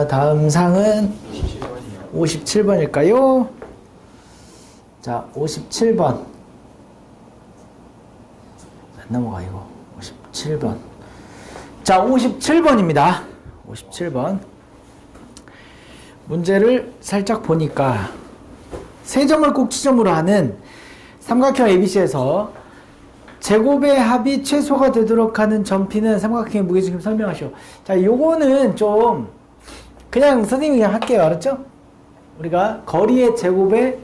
다음 상은 57번일까요? 자, 57번. 안 넘어가, 이거. 57번. 자, 57번입니다. 57번. 문제를 살짝 보니까 세 점을 꼭지점으로 하는 삼각형 ABC에서 제곱의 합이 최소가 되도록 하는 점피는 삼각형의 무게중심 설명하시오. 자, 요거는 좀 그냥 선생님이 그냥 할게요. 알았죠? 우리가 거리의 제곱의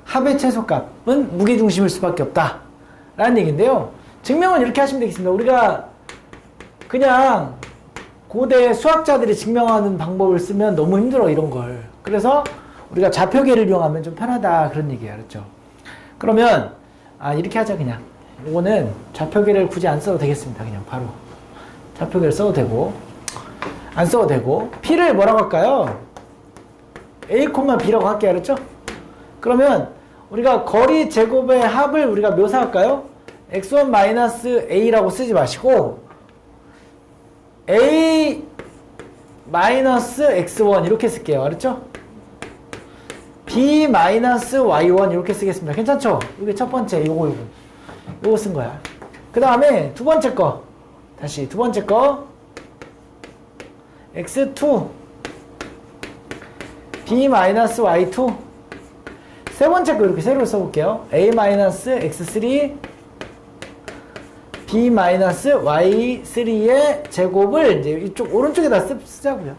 합의 최소값은 무게중심일 수밖에 없다 라는 얘기인데요. 증명은 이렇게 하시면 되겠습니다. 우리가 그냥 고대 수학자들이 증명하는 방법을 쓰면 너무 힘들어, 이런 걸. 그래서 우리가 좌표계를 이용하면 좀 편하다, 그런 얘기예요. 알았죠? 그러면 이렇게 하자. 그냥 이거는 좌표계를 굳이 안 써도 되겠습니다. 그냥 바로 좌표계를 써도 되고 안 써도 되고, P를 뭐라고 할까요? A, B라고 할게요. 알았죠? 그러면 우리가 거리 제곱의 합을 우리가 묘사할까요? x1-a라고 쓰지 마시고 a-x1 이렇게 쓸게요. 알았죠? b-y1 이렇게 쓰겠습니다. 괜찮죠? 이게 첫 번째, 요거 쓴 거야. 그 다음에 두 번째 거, 다시 두 번째 거 x2 b-y2 세 번째 거 이렇게 세로로 써볼게요. a-x3 b-y3의 제곱을 이제 이쪽 오른쪽에다 쓰자고요.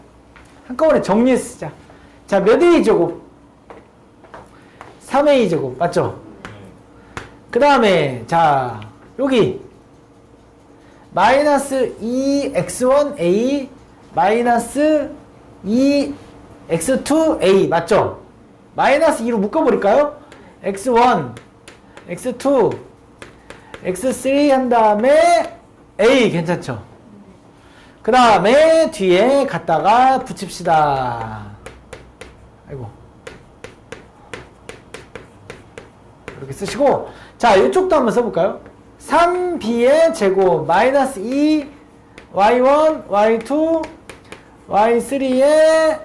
한꺼번에 정리해서 쓰자. 자, 몇 a 제곱? 3a 제곱 맞죠? 그 다음에 자, 여기 마이너스 2x1a 마이너스 2x2a 맞죠? 마이너스 2로 묶어버릴까요? x1, x2, x3 한 다음에 a 괜찮죠? 그 다음에 뒤에 갖다가 붙입시다. 아이고. 이렇게 쓰시고, 자, 이쪽도 한번 써볼까요? 3b의 제곱 마이너스 2 y1, y2, y3의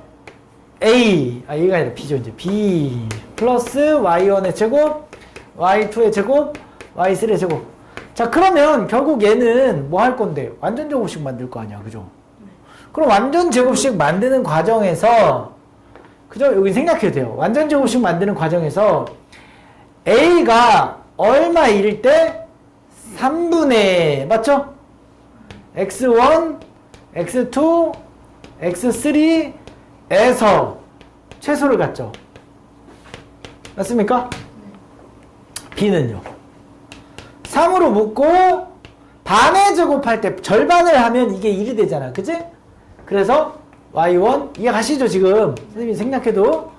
a 얘가 아니라 b죠. 이제 b 플러스 y1의 제곱 y2의 제곱 y3의 제곱. 자, 그러면 결국 얘는 뭐 할 건데? 완전 제곱식 만들 거 아니야, 그죠? 그럼 완전 제곱식 만드는 과정에서, 그죠? 여기 생각해도 돼요. 완전 제곱식 만드는 과정에서 a가 얼마일 때 3분의 맞죠? x1, x2, x3에서 최소를 갖죠. 맞습니까? b는요. 3으로 묶고 반의 제곱할 때 절반을 하면 이게 1이 되잖아. 그치? 그래서 y1 이해 가시죠? 지금 선생님이 생략해도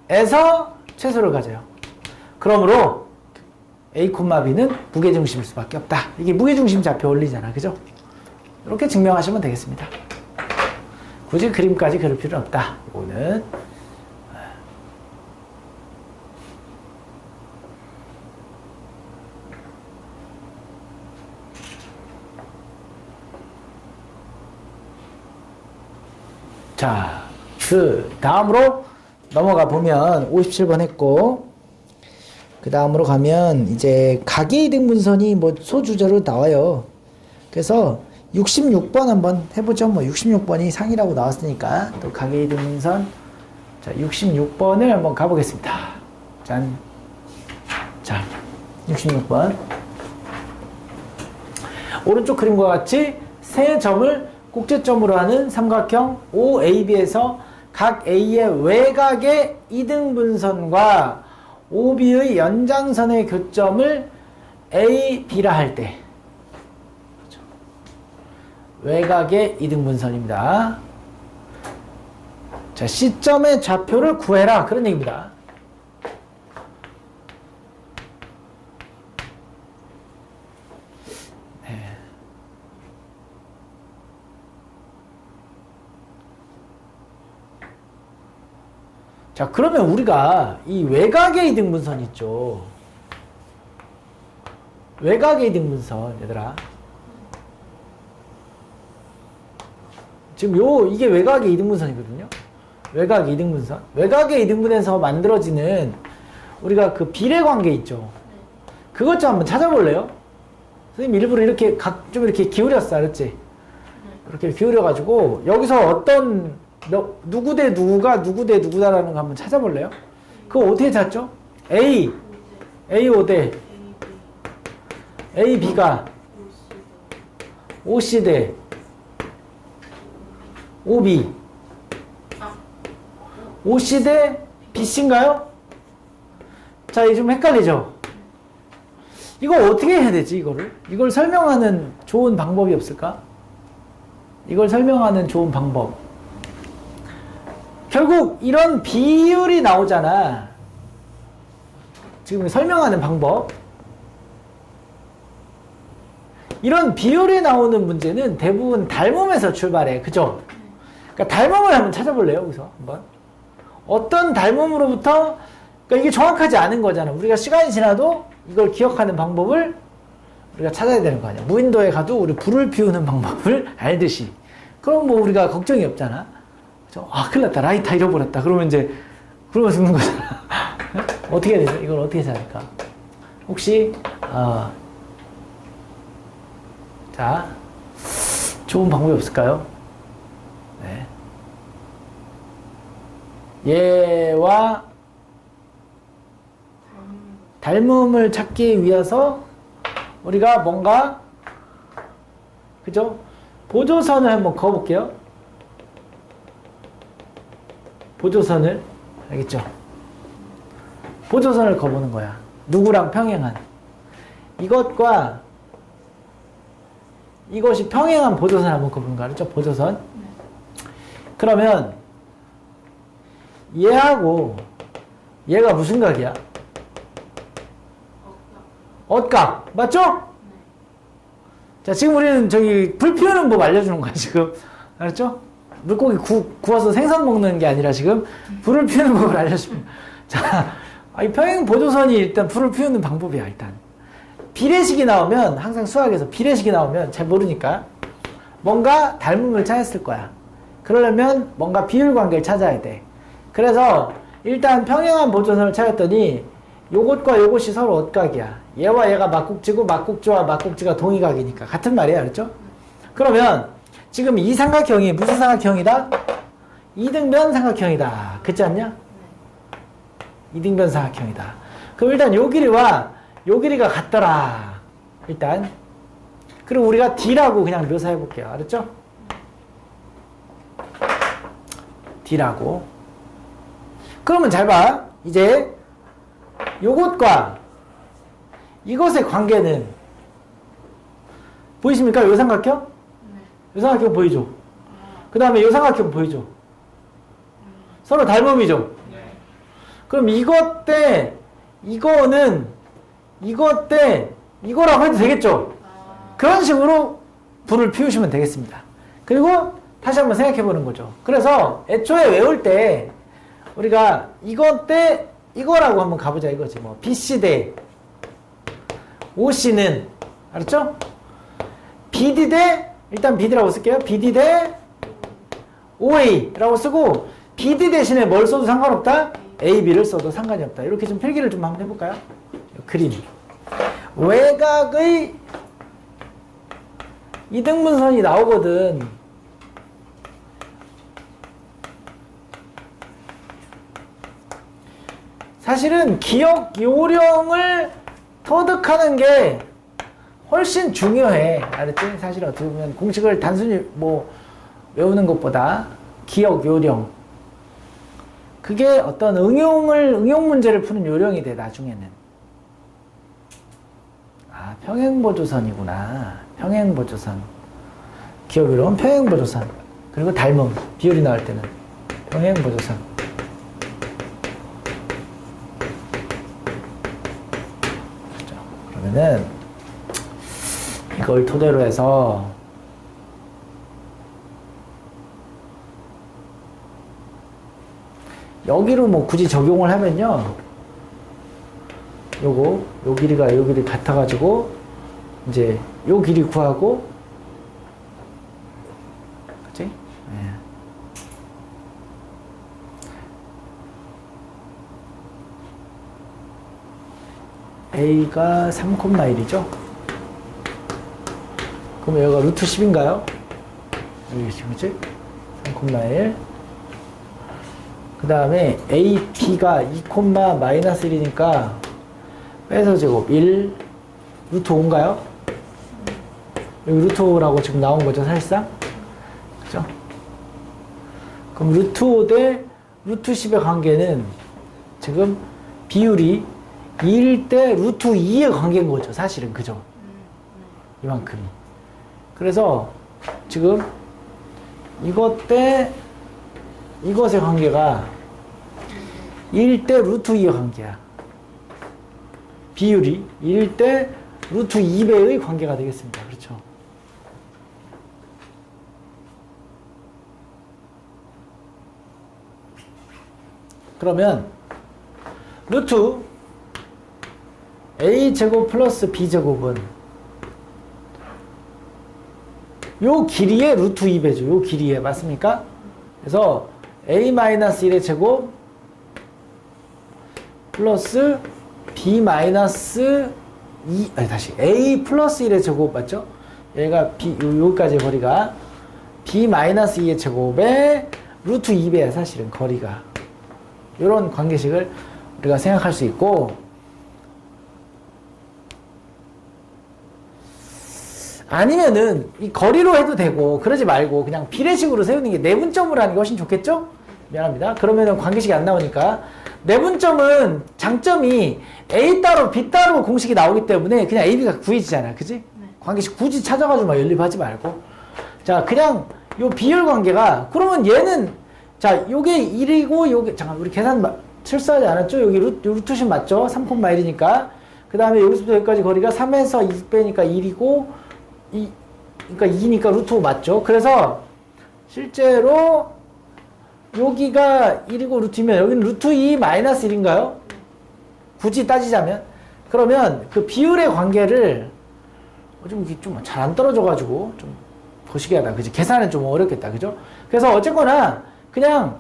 에서 최소를 가져요. 그러므로 a, b는 무게중심일 수밖에 없다. 이게 무게중심 좌표 원리잖아. 그죠? 이렇게 증명하시면 되겠습니다. 굳이 그림까지 그릴 필요는 없다. 이거는 자, 그 다음으로 넘어가 보면 57번 했고, 그 다음으로 가면 이제 각의 이등분선이 뭐 소주제로 나와요. 그래서 66번 한번 해보죠. 뭐 66번이 상이라고 나왔으니까 또 각의 이등분선. 자, 66번을 한번 가보겠습니다. 짠. 자, 66번. 오른쪽 그림과 같이 세 점을 꼭지점으로 하는 삼각형 OAB에서 각 A의 외곽의 이등분선과 OB의 연장선의 교점을 A, B라 할 때, 외곽의 이등분선입니다. 자, C점의 좌표를 구해라, 그런 얘기입니다. 자, 그러면 우리가 이 외곽의 이등분선 있죠. 외곽의 이등분선, 얘들아. 지금 이게 외곽의 이등분선이거든요. 외곽의 이등분선. 외곽의 이등분에서 만들어지는 우리가 그 비례 관계 있죠. 그것 좀 한번 찾아볼래요? 선생님 일부러 이렇게 좀 이렇게 기울였어, 알았지? 이렇게 기울여가지고 여기서 어떤 누구 대 누구가 누구 대 누구다라는 거 한번 찾아볼래요? 그거 어떻게 찾죠? A5 대 AB가 OC 대 OB OC 대 BC인가요? 자, 이게 좀 헷갈리죠? 이거 어떻게 해야 되지, 이거를? 이걸 설명하는 좋은 방법이 없을까? 이걸 설명하는 좋은 방법. 결국 이런 비율이 나오잖아. 지금 설명하는 방법. 이런 비율이 나오는 문제는 대부분 닮음에서 출발해. 그죠? 그러니까 닮음을 한번 찾아볼래요, 여기서 한번. 어떤 닮음으로부터, 그러니까 이게 정확하지 않은 거잖아. 우리가 시간이 지나도 이걸 기억하는 방법을 우리가 찾아야 되는 거 아니야. 무인도에 가도 우리 불을 피우는 방법을 알듯이. 그럼 뭐 우리가 걱정이 없잖아. 그죠? 아, 큰일 났다. 라이터 잃어버렸다. 그러면 이제 굶어 죽는 거잖아. 어떻게 해야 되죠? 이걸 어떻게 찾을까? 혹시, 자, 좋은 방법이 없을까요? 네. 얘와 닮음을 찾기 위해서 우리가 뭔가, 그죠? 보조선을 한번 그어볼게요. 보조선을, 알겠죠? 보조선을 그어보는 거야. 누구랑 평행한. 이것과 이것이 평행한 보조선 한번 그어보는 거 알죠? 보조선. 그러면 얘하고 얘가 무슨 각이야? 엇각. 맞죠? 자, 지금 우리는 저기 불 피우는 법 알려주는 거야, 지금. 알았죠? 물고기 구워서 생선 먹는 게 아니라 지금 불을 피우는 법을 알려주는 거야. 자, 이 평행 보조선이 일단 불을 피우는 방법이야, 일단. 비례식이 나오면, 항상 수학에서 비례식이 나오면 잘 모르니까 뭔가 닮음을 찾았을 거야. 그러려면 뭔가 비율 관계를 찾아야 돼. 그래서 일단 평행한 보조선을 찾았더니 요것과 요것이 서로 엇각이야. 얘와 얘가 막국지고 막국지와 막국지가 동의각이니까 같은 말이야, 그렇죠? 그러면 지금 이 삼각형이 무슨 삼각형이다? 이등변 삼각형이다. 그렇지 않냐? 이등변 삼각형이다. 그럼 일단 요 길이와 요 길이가 같더라. 일단. 그리고 우리가 D라고 그냥 묘사해 볼게요. 알았죠? D라고. 그러면 잘 봐. 이제 요것과 이것의 관계는 보이십니까? 요 삼각형? 요 삼각형 보이죠? 그 다음에 요 삼각형 보이죠? 서로 닮음이죠? 그럼 이것 대 이거는 이것 대 이거라고 해도 되겠죠? 그런 식으로 불을 피우시면 되겠습니다. 그리고 다시 한번 생각해 보는 거죠. 그래서 애초에 외울 때 우리가 이것 대 이거라고 한번 가보자 이거지. 뭐 BC 대 OC는 알았죠? BD 대 일단 BD라고 쓸게요. BD 대 OA라고 쓰고 BD 대신에 뭘 써도 상관없다? AB를 써도 상관이 없다. 이렇게 좀 필기를 좀 한번 해볼까요? 그림. 외곽의 이등분선이 나오거든. 사실은 기억 요령을 터득하는 게 훨씬 중요해. 알았지? 사실 어떻게 보면 공식을 단순히 뭐 외우는 것보다 기억 요령. 그게 어떤 응용 문제를 푸는 요령이 돼, 나중에는. 아, 평행보조선이구나. 평행보조선. 기억 요령, 평행보조선. 그리고 닮음, 비율이 나올 때는 평행보조선. 그렇죠. 그러면은 이걸 토대로 해서 여기로 뭐 굳이 적용을 하면요. 요 길이가 요 길이 같아가지고, 이제 요 길이 구하고, 그치? 네. A가 3,1이죠? 그럼 여기가 루트 10인가요? 여기 지금 그치? 3,1. 그 다음에 AB가 2,-1이니까 빼서 제곱 1, 루트 5인가요? 여기 루트 5라고 지금 나온 거죠, 사실상? 그죠? 그럼 루트 5 대 루트 10의 관계는 지금 비율이 2일 때 루트 2의 관계인 거죠, 사실은. 그죠? 이만큼이. 그래서 지금 이것 대 이것의 관계가 1 대 루트 2의 관계야. 비율이 1 대 루트 2배의 관계가 되겠습니다. 그렇죠? 그러면 루트 a제곱 플러스 b제곱은 요 길이의 루트 2배죠. 요 길이에 맞습니까? 그래서 a-1의 제곱 플러스 b-2 아니 다시 a 플러스 1의 제곱 맞죠? 얘가 b 여기까지 거리가 b-2의 제곱에 루트 2배야 사실은 거리가. 이런 관계식을 우리가 생각할 수 있고, 아니면은 이 거리로 해도 되고 그러지 말고 그냥 비례식으로 세우는 게 내분점으로 하는 게 훨씬 좋겠죠? 미안합니다. 그러면은 관계식이 안 나오니까 내분점은 장점이 A 따로 B 따로 공식이 나오기 때문에 그냥 AB가 구해지잖아. 그지? 네. 관계식 굳이 찾아가지고 막 연립하지 말고. 자, 그냥 요 비율 관계가 그러면 얘는 자, 요게 1이고 요게 잠깐 우리 계산 실수하지 않았죠? 여기 루트 10 맞죠? 3,1이니까. 그 다음에 여기서부터 여기까지 거리가 3에서 2 빼니까 1이고 그러니까 2니까 루트 5 맞죠? 그래서 실제로 여기가 1이고 루트이면 여기는 루트 2 마이너스 1인가요? 굳이 따지자면. 그러면 그 비율의 관계를 좀 잘 안 떨어져가지고 좀 거시기하다. 그지? 계산은 좀 어렵겠다. 그죠? 그래서 어쨌거나 그냥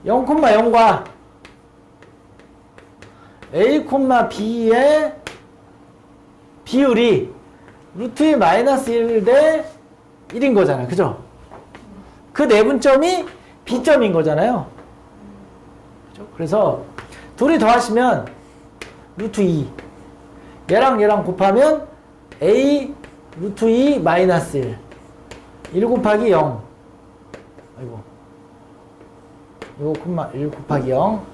0,0과 a, b의 비율이 루트 2 마이너스 1 대 1인 거잖아. 그죠? 그 내분점이 b점인 거잖아요. 그죠? 그래서 둘이 더하시면 루트 2 얘랑 얘랑 곱하면 a 루트 2 마이너스 1 곱하기 0 아이고 이거 1 곱하기 0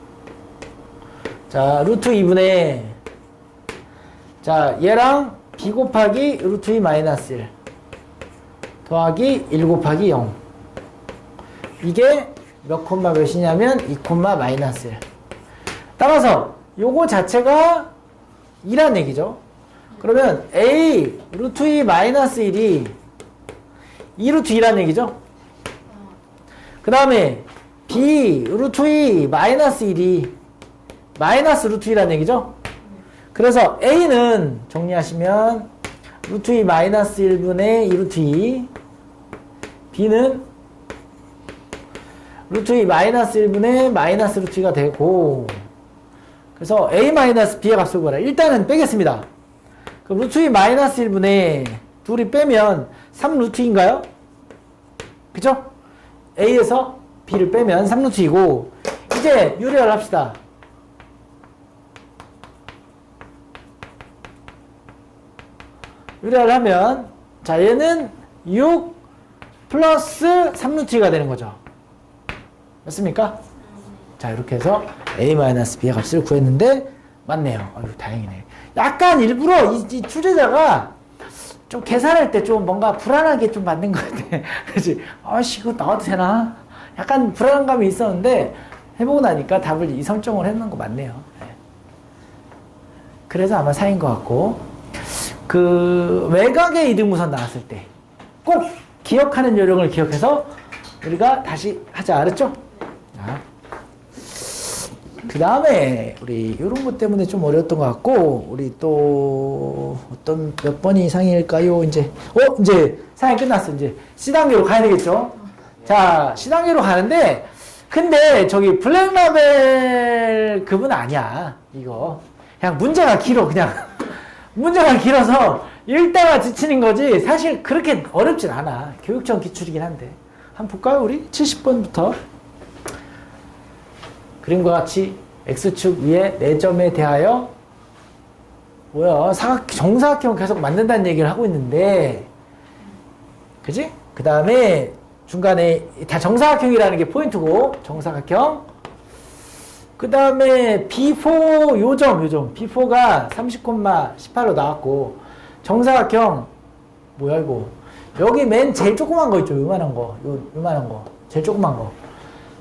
자 루트 2분의 자 얘랑 b 곱하기 루트 2 마이너스 1 더하기 1 곱하기 0 이게 몇 콤마 몇이냐면 2 콤마 마이너스 1 따라서 요거 자체가 2란 얘기죠. 그러면 a 루트 2 마이너스 1이 2 루트 2란 얘기죠. 그 다음에 b 루트 2 마이너스 1이 마이너스 루트 2란 얘기죠. 그래서 a는 정리하시면 루트 2 마이너스 1분의 2 루트 2 b는 루트 2 마이너스 1분의 마이너스 루트 2가 되고 그래서 a 마이너스 b의 값을 구하라. 일단은 빼겠습니다. 그럼 루트 2 마이너스 1분의 둘이 빼면 3 루트 2인가요? 그죠? a에서 b를 빼면 3 루트 2고 이제 유리화를 합시다. 유리화를 하면 자 얘는 6 플러스 3 루트 2가 되는 거죠. 맞습니까? 자 이렇게 해서 a-b의 값을 구했는데 맞네요. 아유 다행이네. 약간 일부러 이 출제자가 좀 계산할 때 좀 뭔가 불안하게 좀 만든 것 같아. 그렇지? 아씨 이거 나와도 되나? 약간 불안한 감이 있었는데 해보고 나니까 답을 이 설정을 해놓은 거 맞네요. 네. 그래서 아마 4인 것 같고 그 외곽의 이등분선 나왔을 때 꼭 기억하는 요령을 기억해서 우리가 다시 하자. 알았죠? 자. 그 다음에 우리 이런 것 때문에 좀 어려웠던 것 같고 우리 또 어떤 몇 번이 이상일까요? 이제 이제 상이 끝났어. 이제 C단계로 가야 되겠죠? 자 C단계로 가는데 근데 저기 블랙라벨 급은 아니야. 이거 그냥 문제가 길어. 그냥 문제가 길어서 읽다가 지치는 거지 사실 그렇게 어렵진 않아. 교육청 기출이긴 한데. 한번 볼까요 우리? 70번부터. 그림과 같이 X축 위에 4점에 대하여 뭐야 정사각형 계속 만든다는 얘기를 하고 있는데 그지? 그 다음에 중간에 다 정사각형이라는 게 포인트고 정사각형 그 다음에 B4 요점 B4가 30,18로 나왔고 정사각형 뭐야 이거 여기 맨 제일 조그만 거 있죠 요만한 거 요만한 거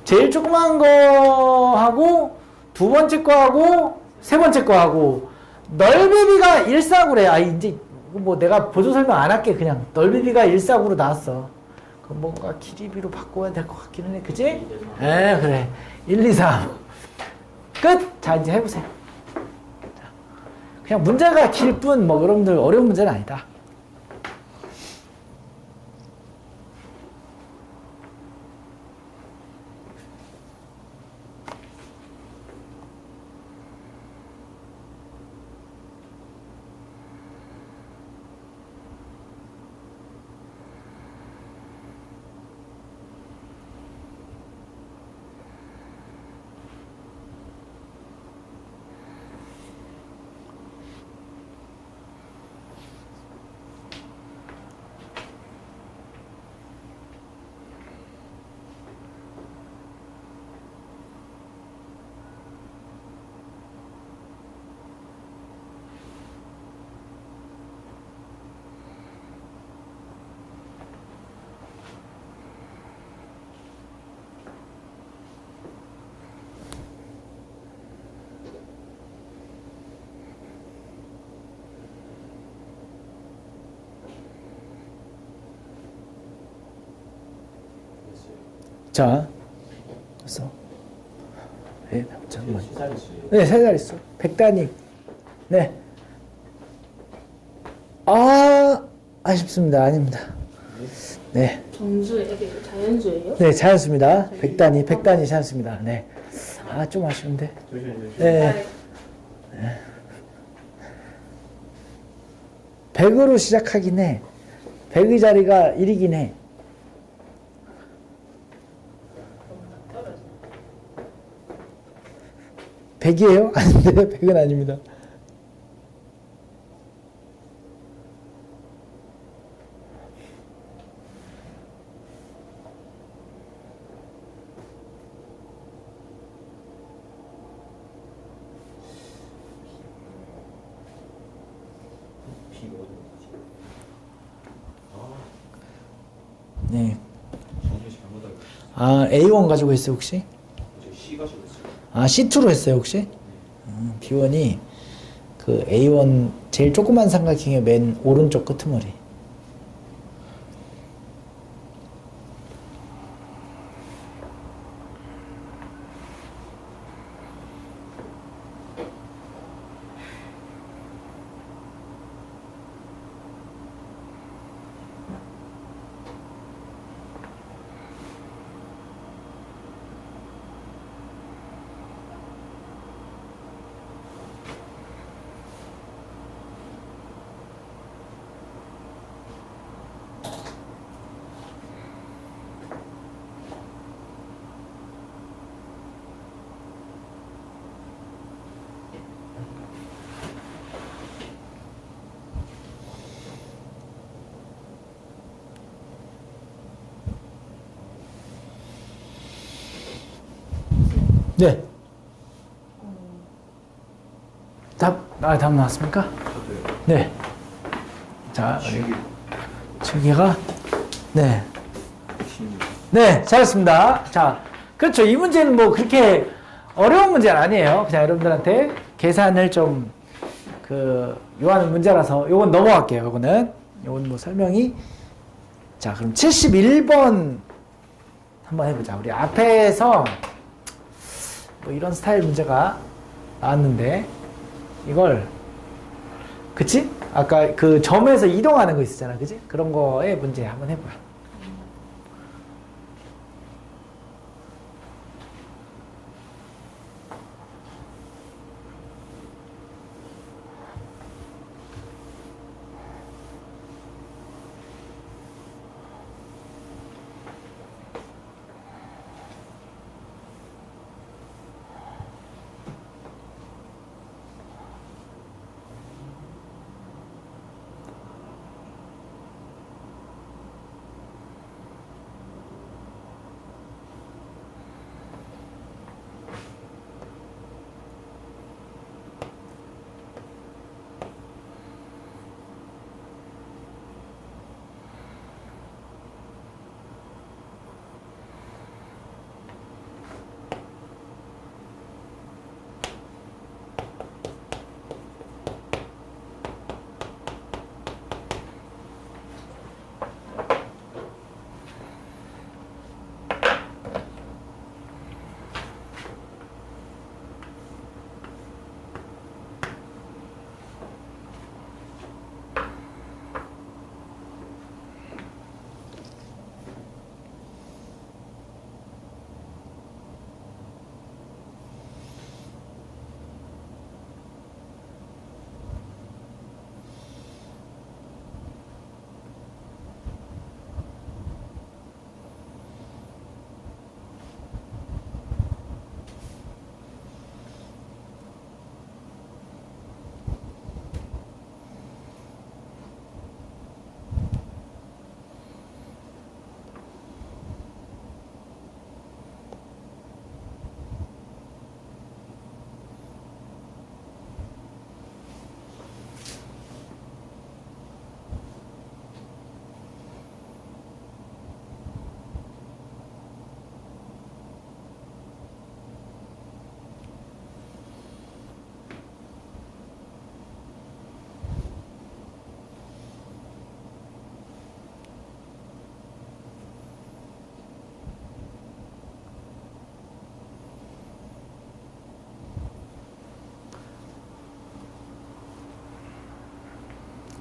제일 조그만 거 하고 두 번째 거 하고 세 번째 거 하고 넓이비가 1사구래. 이제 뭐 내가 보조 설명 안 할게. 그냥 넓이비가 1사구로 나왔어. 그럼 뭔가 길이비로 바꿔야 될 것 같기는 해. 그치? 그래. 1, 2, 3. 끝! 자, 이제 해보세요. 자, 그냥 문제가 길 뿐, 뭐, 여러분들 어려운 문제는 아니다. 자, 됐어. 네, 잠깐만. 네, 세 자릿수. 100단위. 네. 아쉽습니다. 아닙니다. 네. 정수예요? 자연수예요? 네, 자연수입니다. 100단위 자연수입니다. 네. 좀 아쉬운데. 네. 100으로 시작하긴 해. 100의 자리가 1이긴 해. 100이에요? 아닌데 100은 아닙니다. 네. A1 가지고 있어요 혹시? C2로 했어요 혹시? B1이 그 A1 제일 조그만 삼각형의 맨 오른쪽 끄트머리. 네. 답 나왔습니까? 네. 자, 저기가 네. 네, 잘했습니다. 자, 그렇죠. 이 문제는 뭐 그렇게 어려운 문제는 아니에요. 그냥 여러분들한테 계산을 좀 요하는 문제라서 요건 넘어갈게요. 요건 뭐 설명이. 자, 그럼 71번 한번 해보자. 우리 앞에서 뭐 이런 스타일 문제가 나왔는데 이걸 그치? 아까 그 점에서 이동하는 거 있었잖아. 그치? 그런 거의 문제 한번 해보자.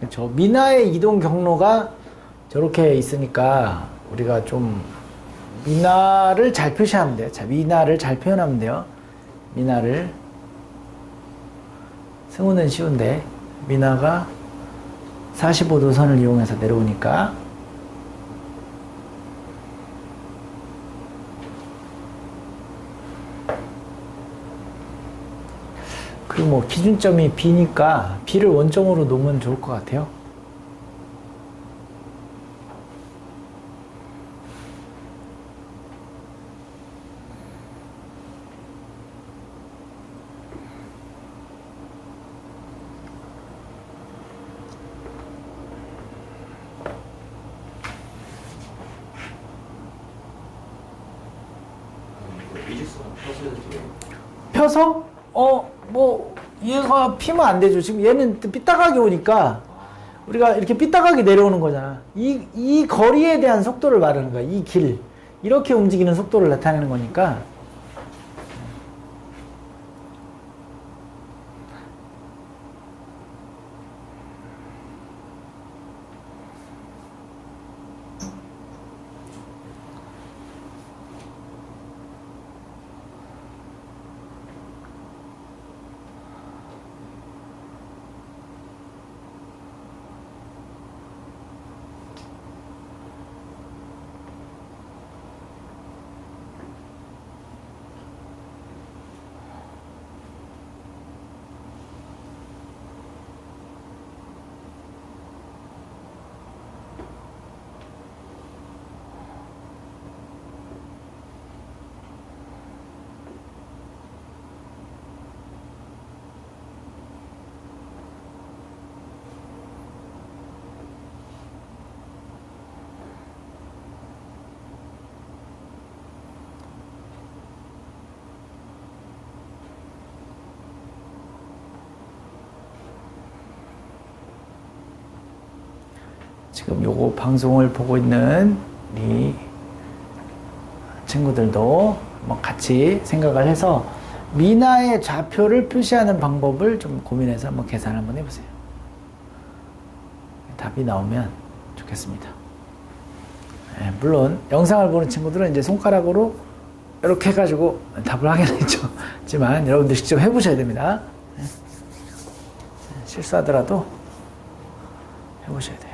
그렇죠. 미나의 이동 경로가 저렇게 있으니까 우리가 좀 미나를 잘 표시하면 돼요. 자, 미나를 잘 표현하면 돼요. 미나를. 승우는 쉬운데 미나가 45도 선을 이용해서 내려오니까 그리고 뭐 기준점이 B니까 B를 원점으로 놓으면 좋을 것 같아요. 펴서? 뭐 얘가 피면 안 되죠. 지금 얘는 삐딱하게 오니까 우리가 이렇게 삐딱하게 내려오는 거잖아. 이 거리에 대한 속도를 말하는 거야. 이 길. 이렇게 움직이는 속도를 나타내는 거니까. 지금 요거 방송을 보고 있는 우리 친구들도 뭐 같이 생각을 해서 미나의 좌표를 표시하는 방법을 좀 고민해서 한번 계산을 한번 해보세요. 답이 나오면 좋겠습니다. 네, 물론 영상을 보는 친구들은 이제 손가락으로 이렇게 해가지고 답을 하긴 했지만 여러분들 직접 해보셔야 됩니다. 네. 실수하더라도 해보셔야 돼요.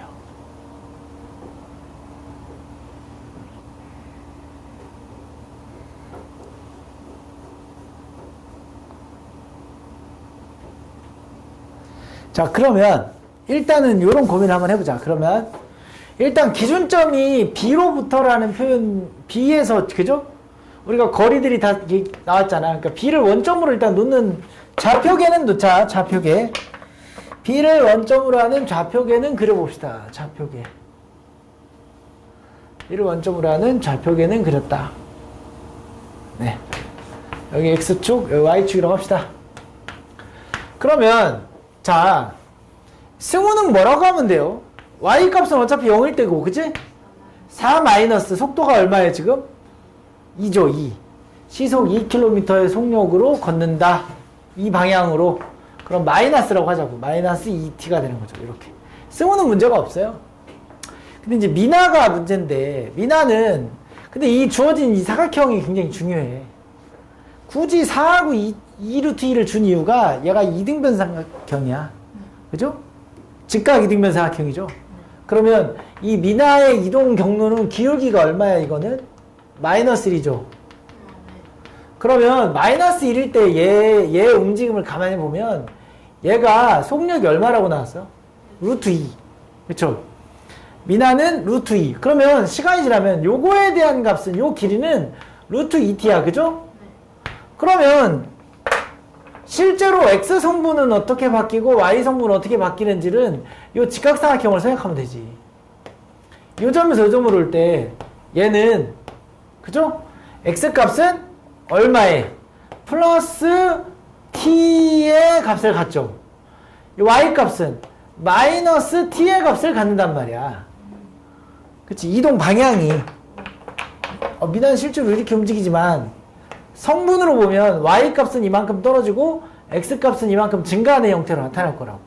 자, 그러면 일단은 이런 고민을 한번 해보자. 그러면 일단 기준점이 B로부터라는 표현, B에서, 그죠? 우리가 거리들이 다 나왔잖아. 그러니까 B를 원점으로 일단 놓는 좌표계는 놓자. 좌표계. B를 원점으로 하는 좌표계는 그려봅시다. 좌표계. B를 원점으로 하는 좌표계는 그렸다. 네. 여기 X축, 여기 Y축이라고 합시다. 그러면 자, 승우는 뭐라고 하면 돼요? Y값은 어차피 0일 때고, 그치? 4 마이너스, 속도가 얼마예요, 지금? 2죠, 2. 시속 2km의 속력으로 걷는다. 이 방향으로. 그럼 마이너스라고 하자고. 마이너스 2t가 되는 거죠, 이렇게. 승우는 문제가 없어요. 근데 이제 미나가 문제인데, 미나는, 근데 이 주어진 이 사각형이 굉장히 중요해. 굳이 4하고 2루트 2를 준 이유가 얘가 이등변 삼각형이야. 그죠? 직각 이등변 삼각형이죠. 그러면 이 미나의 이동 경로는 기울기가 얼마야, 이거는? 마이너스 1이죠. 그러면 마이너스 1일 때 얘 움직임을 가만히 보면 얘가 속력이 얼마라고 나왔어? 루트 2. 그쵸? 미나는 루트 2. 그러면 시간이 지나면 요거에 대한 값은 요 길이는 루트 2t야. 그죠? 그러면 실제로 x 성분은 어떻게 바뀌고 y 성분은 어떻게 바뀌는지는 이 직각삼각형을 생각하면 되지. 이 점에서 이 점으로 올 때 얘는 그죠? x 값은 얼마에? 플러스 t의 값을 갖죠. 이 y 값은 마이너스 t의 값을 갖는단 말이야. 그치? 이동 방향이 미나는 실제로 이렇게 움직이지만 성분으로 보면 y 값은 이만큼 떨어지고 x 값은 이만큼 증가하는 형태로 나타날 거라고.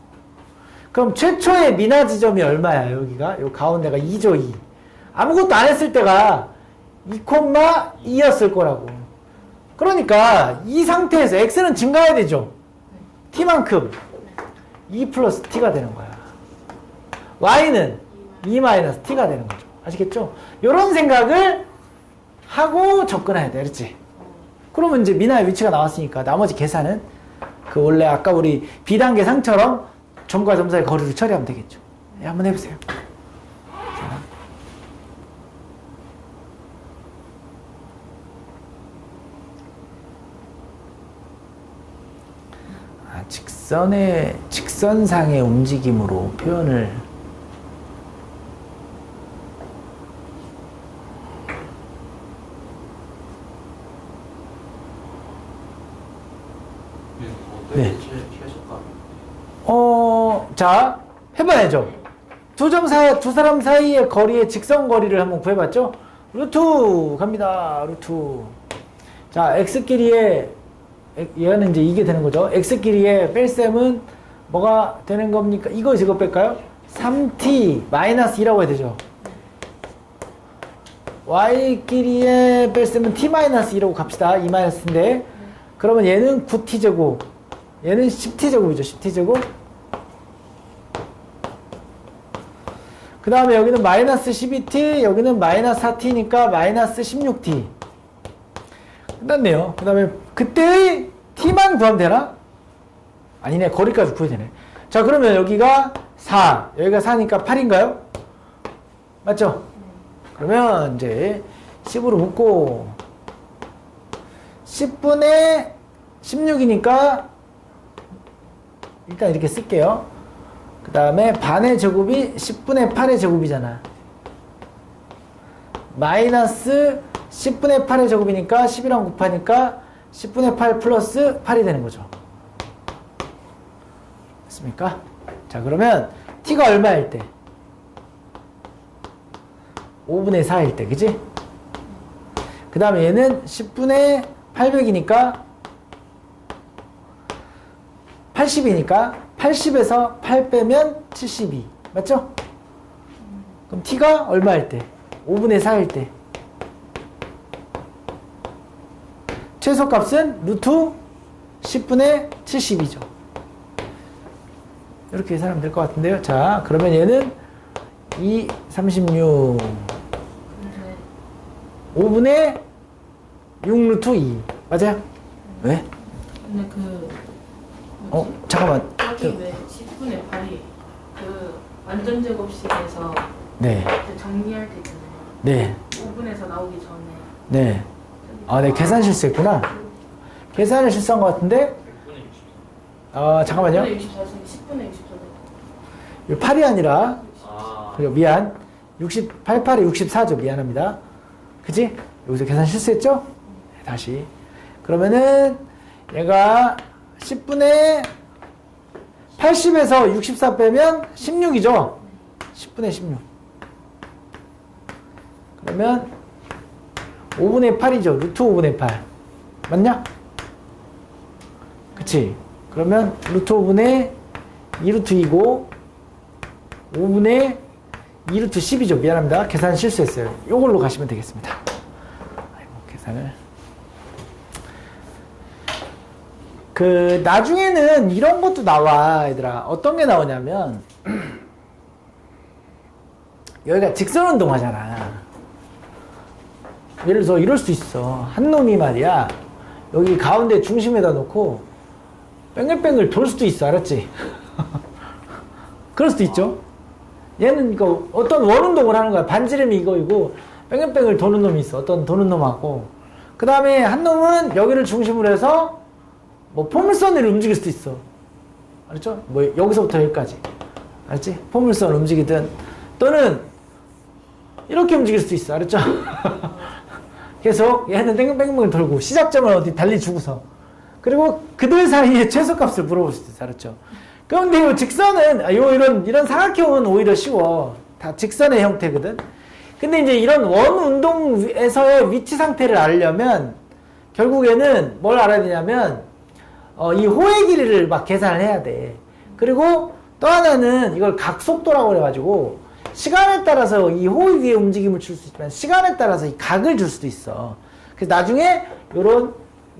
그럼 최초의 미나 지점이 얼마야? 여기가 요 가운데가 2죠 2. 아무것도 안 했을 때가 2,2였을 거라고. 그러니까 이 상태에서 x는 증가해야 되죠. t만큼 2 플러스 t가 되는 거야. y는 2 마이너스 t가 되는 거죠. 아시겠죠? 이런 생각을 하고 접근해야 돼. 그렇지? 그러면 이제 미나의 위치가 나왔으니까 나머지 계산은 그 원래 아까 우리 B단계 상처럼 점과 점 사이 거리를 처리하면 되겠죠. 네, 한번 해보세요. 직선상의 움직임으로 표현을 네. 자, 해봐야죠. 두 사람 사이의 거리의 직선 거리를 한번 구해봤죠? 루트 갑니다. 루트. 자, x끼리의 얘는 이제 이게 되는 거죠. x끼리의 뺄셈은 뭐가 되는 겁니까? 이거 뺄까요? 3t 마이너스 2라고 해야 되죠. y끼리의 뺄셈은 t 마이너스 2라고 갑시다. 2 마이너스인데 그러면 얘는 9t 제곱, 얘는 10t 제곱이죠. 10t 제곱. 그 다음에 여기는 마이너스 12t, 여기는 마이너스 4t니까 마이너스 16t. 끝났네요. 그 다음에 그때의 t만 구하면 되나? 아니네. 거리까지 구해야 되네. 자, 그러면 여기가 4, 여기가 4니까 8인가요? 맞죠? 그러면 이제 10으로 묶고 10분의 16이니까 일단 이렇게 쓸게요. 그 다음에 반의 제곱이 10분의 8의 제곱이잖아. 마이너스 10분의 8의 제곱이니까 10이랑 곱하니까 10분의 8 플러스 8이 되는 거죠. 됐습니까? 자, 그러면 t가 얼마일 때? 5분의 4일 때, 그지? 그 다음에 얘는 10분의 800이니까 80이니까 80에서 8 빼면 72. 맞죠? 그럼 t가 얼마일 때? 5분의 4일 때. 최소값은 루트 10분의 70이죠. 이렇게 계산하면 될 것 같은데요. 자, 그러면 얘는 2, 36. 5분의 6 루트 2. 맞아요? 왜? 근데 그 잠깐만. 여기 왜 10분의 8이 그 완전 제곱식에서 네. 그 정리할 때 있잖아요. 네. 5분에서 나오기 전에. 네. 아, 네. 계산 실수했구나. 계산을 실수한 것 같은데. 잠깐만요. 10분의 64였으니 10분의 64대. 8이 아니라. 그리고 미안. 88에 64죠. 미안합니다. 그지? 여기서 계산 실수했죠? 네, 다시. 그러면은 얘가 10분의 80에서 64 빼면 16이죠? 10분의 16. 그러면 5분의 8이죠. 루트 5분의 8. 맞냐? 그치? 그러면 루트 5분의 2루트 2고 5분의 2루트 10이죠. 미안합니다. 계산 실수했어요. 요걸로 가시면 되겠습니다. 아이고, 계산을. 나중에는 이런 것도 나와, 얘들아. 어떤 게 나오냐면, 여기가 직선 운동 하잖아. 예를 들어서 이럴 수 있어. 한 놈이 말이야, 여기 가운데 중심에다 놓고, 뺑글뺑글 돌 수도 있어. 알았지? 그럴 수도 있죠? 얘는 이거 어떤 원 운동을 하는 거야. 반지름이 이거이고, 뺑글뺑글 도는 놈이 있어. 어떤 도는 놈하고. 그 다음에 한 놈은 여기를 중심으로 해서, 포물선을 움직일 수도 있어. 알았죠? 여기서부터 여기까지. 알았지? 포물선을 움직이든, 또는, 이렇게 움직일 수도 있어. 알았죠? 계속 얘는 뺑글뺑글 돌고, 시작점을 어디 달리 주고서. 그리고 그들 사이에 최소값을 물어볼 수도 있어. 알았죠? 그런데 이 직선은, 이런 사각형은 오히려 쉬워. 다 직선의 형태거든? 근데 이제 이런 원 운동에서의 위치 상태를 알려면, 결국에는 뭘 알아야 되냐면, 이 호의 길이를 막 계산을 해야 돼. 그리고 또 하나는 이걸 각속도라고 그래가지고 시간에 따라서 이 호흡 위에 움직임을 줄 수 있지만 시간에 따라서 이 각을 줄 수도 있어. 그래서 나중에 이런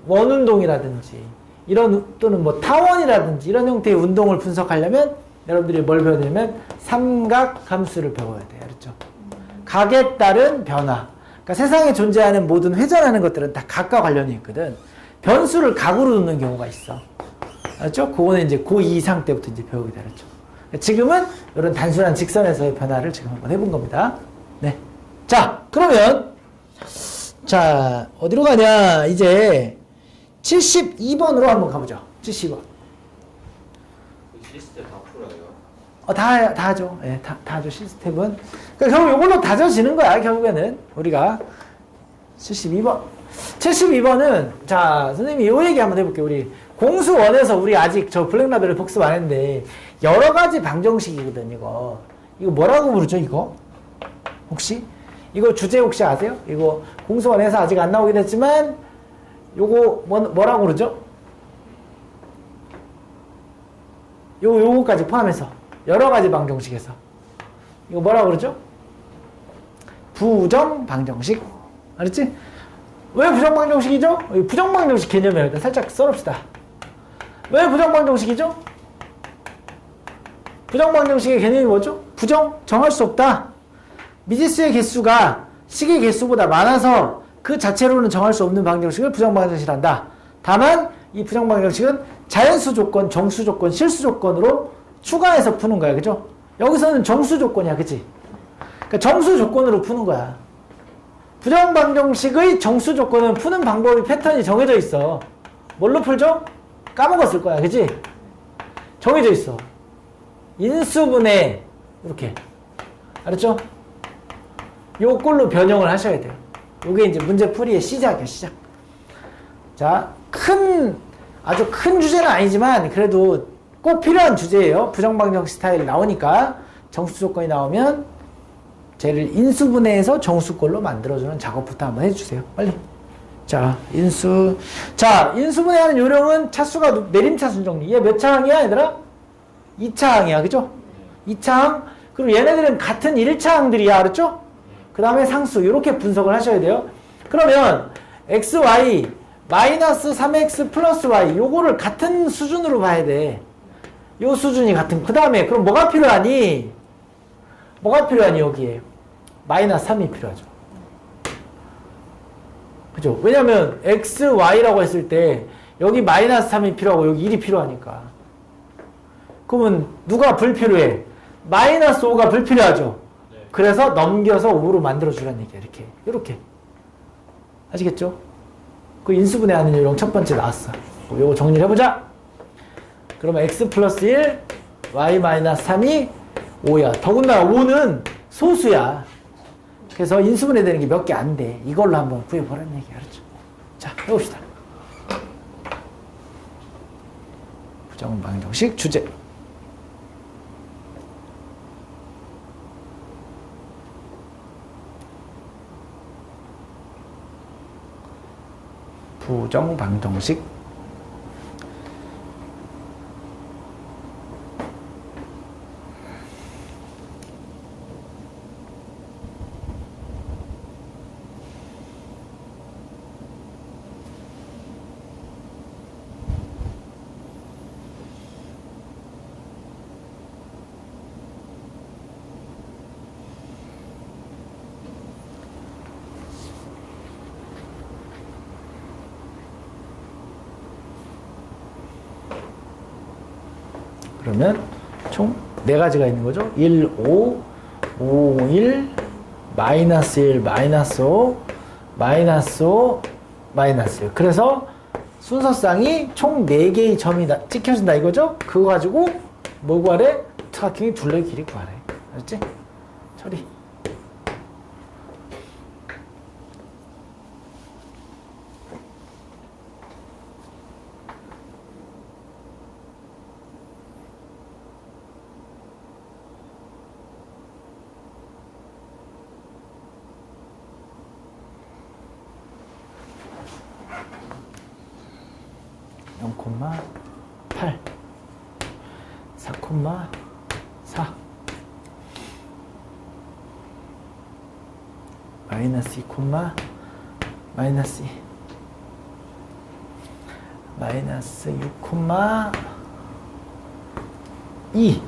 원운동이라든지 이런 또는 뭐 타원이라든지 이런 형태의 운동을 분석하려면 여러분들이 뭘 배워야 되냐면 삼각 함수를 배워야 돼. 알았죠? 각에 따른 변화. 그러니까 세상에 존재하는 모든 회전하는 것들은 다 각과 관련이 있거든. 변수를 각으로 놓는 경우가 있어. 알았죠? 그거는 이제 고2 이상 때부터 이제 배우게 되었죠. 지금은 이런 단순한 직선에서의 변화를 지금 한번 해본 겁니다. 네. 자, 그러면, 자, 어디로 가냐. 이제 72번으로 한번 가보죠. 72번. 시스템 다 풀어요. 다 하죠. 예, 다 하죠. 시스템은. 그러니까 결국 이걸로 다져지는 거야, 결국에는. 우리가. 72번. 72번은, 자, 선생님이 요 얘기 한번 해볼게요. 우리 공수원에서 우리 아직 저 블랙라벨을 복습 안 했는데, 여러 가지 방정식이거든, 이거. 이거 뭐라고 부르죠, 이거? 혹시? 이거 주제 혹시 아세요? 이거 공수원에서 아직 안 나오긴 했지만, 요거 뭐라고 그러죠? 요거까지 포함해서. 여러 가지 방정식에서. 이거 뭐라고 그러죠? 부정방정식. 알았지? 왜 부정방정식이죠? 부정방정식 개념을 일단 살짝 써놓읍시다. 왜 부정방정식이죠? 부정방정식의 개념이 뭐죠? 부정? 정할 수 없다. 미지수의 개수가 식의 개수보다 많아서 그 자체로는 정할 수 없는 방정식을 부정방정식이란다. 다만 이 부정방정식은 자연수 조건, 정수 조건, 실수 조건으로 추가해서 푸는 거야. 그죠? 여기서는 정수 조건이야. 그치? 그러니까 정수 조건으로 푸는 거야. 부정방정식의 정수 조건은 푸는 방법이 패턴이 정해져 있어. 뭘로 풀죠? 까먹었을 거야. 그치? 정해져 있어. 인수분해 이렇게. 알았죠? 요 꼴로 변형을 하셔야 돼요. 요게 이제 문제풀이의 시작이야. 시작. 자, 아주 큰 주제는 아니지만 그래도 꼭 필요한 주제예요. 부정방정식 스타일 나오니까 정수 조건이 나오면 쟤를 인수분해해서 정수꼴로 만들어주는 작업부터 한번 해주세요. 빨리. 자, 인수분해하는 요령은 차수가 내림차순 정리. 얘 몇 차항이야, 얘들아? 2차항이야, 그죠? 2차항. 그리고 얘네들은 같은 1차항들이야, 알았죠? 그 다음에 상수. 이렇게 분석을 하셔야 돼요. 그러면 xy 마이너스 3x 플러스 y 요거를 같은 수준으로 봐야 돼. 요 수준이 같은. 그 다음에 그럼 뭐가 필요하니? 여기에? 마이너스 3이 필요하죠. 그죠? 왜냐면 x, y라고 했을 때 여기 마이너스 3이 필요하고 여기 1이 필요하니까. 그러면 누가 불필요해? 마이너스 5가 불필요하죠. 네. 그래서 넘겨서 5로 만들어주라는 얘기야. 이렇게. 아시겠죠? 그 인수분해하는 요령 첫 번째 나왔어. 요거 정리를 해보자. 그러면 x 플러스 1, y 마이너스 3이 5야. 더군다나 5는 소수야. 그래서 인수분해 되는 게 몇 개 안 돼. 이걸로 한번 구해보라는 얘기 알았죠? 자, 해봅시다. 부정방정식 주제. 부정방정식. 그러면 총 4가지가 있는 거죠. 1, 5, 5, 1, 마이너스 1, 마이너스 5, 마이너스 5, 마이너스 1. 그래서 순서상이 총 4개의 점이 찍혀진다 이거죠. 그거 가지고 뭐 구하래? 사각형의 둘레 길이 구하래. 알았지? 처리. (0,8) 4, 4 마이너스 2 콤마 마이너스 2 마이너스 6 콤마 2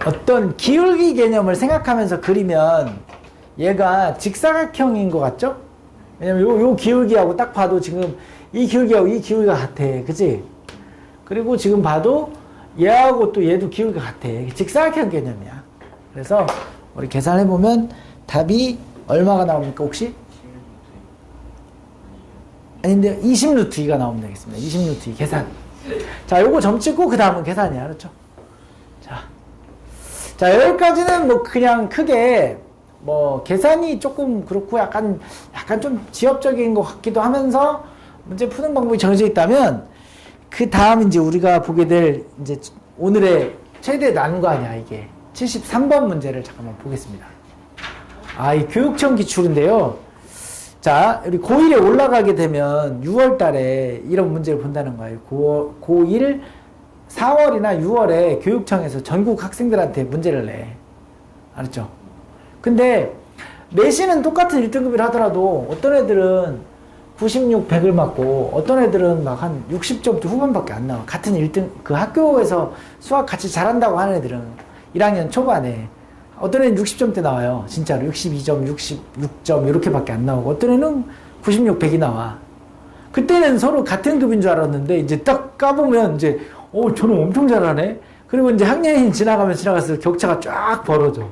어떤 기울기 개념을 생각하면서 그리면 얘가 직사각형인 것 같죠? 왜냐면 요 기울기하고 딱 봐도 지금 이 기울기하고 이 기울기가 같아. 그치? 그리고 지금 봐도 얘하고 또 얘도 기울기가 같아. 직사각형 개념이야. 그래서 우리 계산해보면 답이 얼마가 나옵니까, 혹시? 아닌데 20루트 2가 나오면 되겠습니다. 20루트 2 계산. 자, 요거 점 찍고 그 다음은 계산이야. 알았죠? 자, 여기까지는 뭐 그냥 크게 뭐 계산이 조금 그렇고 약간 좀 지엽적인 것 같기도 하면서 문제 푸는 방법이 정해져 있다면 그 다음 이제 우리가 보게 될 이제 오늘의 최대 난관이야 이게 73번 문제를 잠깐만 보겠습니다. 이 교육청 기출인데요. 자, 우리 고1에 올라가게 되면 6월 달에 이런 문제를 본다는 거예요. 고1 4월이나 6월에 교육청에서 전국 학생들한테 문제를 내. 알았죠? 근데 내신은 똑같은 1등급이라 하더라도 어떤 애들은 96, 100을 맞고 어떤 애들은 막 한 60점대 후반밖에 안 나와. 같은 1등, 그 학교에서 수학 같이 잘한다고 하는 애들은 1학년 초반에 어떤 애는 60점대 나와요. 진짜로 62점, 66점 이렇게밖에 안 나오고 어떤 애는 96, 100이 나와. 그때는 서로 같은 급인 줄 알았는데 이제 딱 까보면 이제 저는 엄청 잘하네. 그리고 이제 학년이 지나가면서 격차가 쫙 벌어져.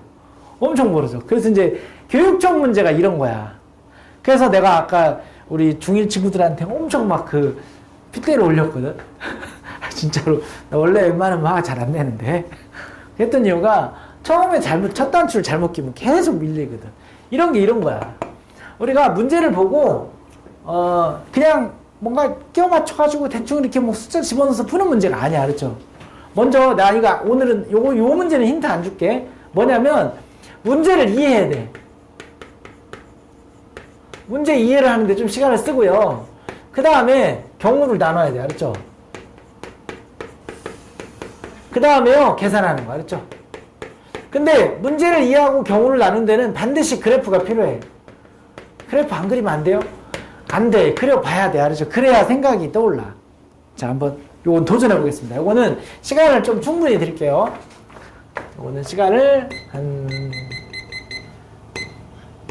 엄청 벌어져. 그래서 이제 교육청 문제가 이런 거야. 그래서 내가 아까 우리 중1 친구들한테 엄청 막 그 핏대를 올렸거든. 진짜로. 나 원래 웬만하면 막 잘 안 내는데. 그랬던 이유가 처음에 첫 단추를 잘못 끼면 계속 밀리거든. 이런 게 이런 거야. 우리가 문제를 보고, 그냥 뭔가 끼워 맞춰가지고 대충 이렇게 뭐 숫자 집어넣어서 푸는 문제가 아니야. 그렇죠? 먼저 나 오늘은 요 문제는 힌트 안 줄게. 뭐냐면 문제를 이해해야 돼. 문제 이해를 하는데 좀 시간을 쓰고요. 그 다음에 경우를 나눠야 돼. 알았죠? 그 다음에요 계산하는 거. 알았죠? 근데 문제를 이해하고 경우를 나눈 데는 반드시 그래프가 필요해. 그래프 안 그리면 안 돼요? 안 돼. 그려봐야 돼. 알았죠? 그래야 생각이 떠올라. 자, 한번 요건 도전해 보겠습니다. 요거는 시간을 좀 충분히 드릴게요. 요거는 시간을 한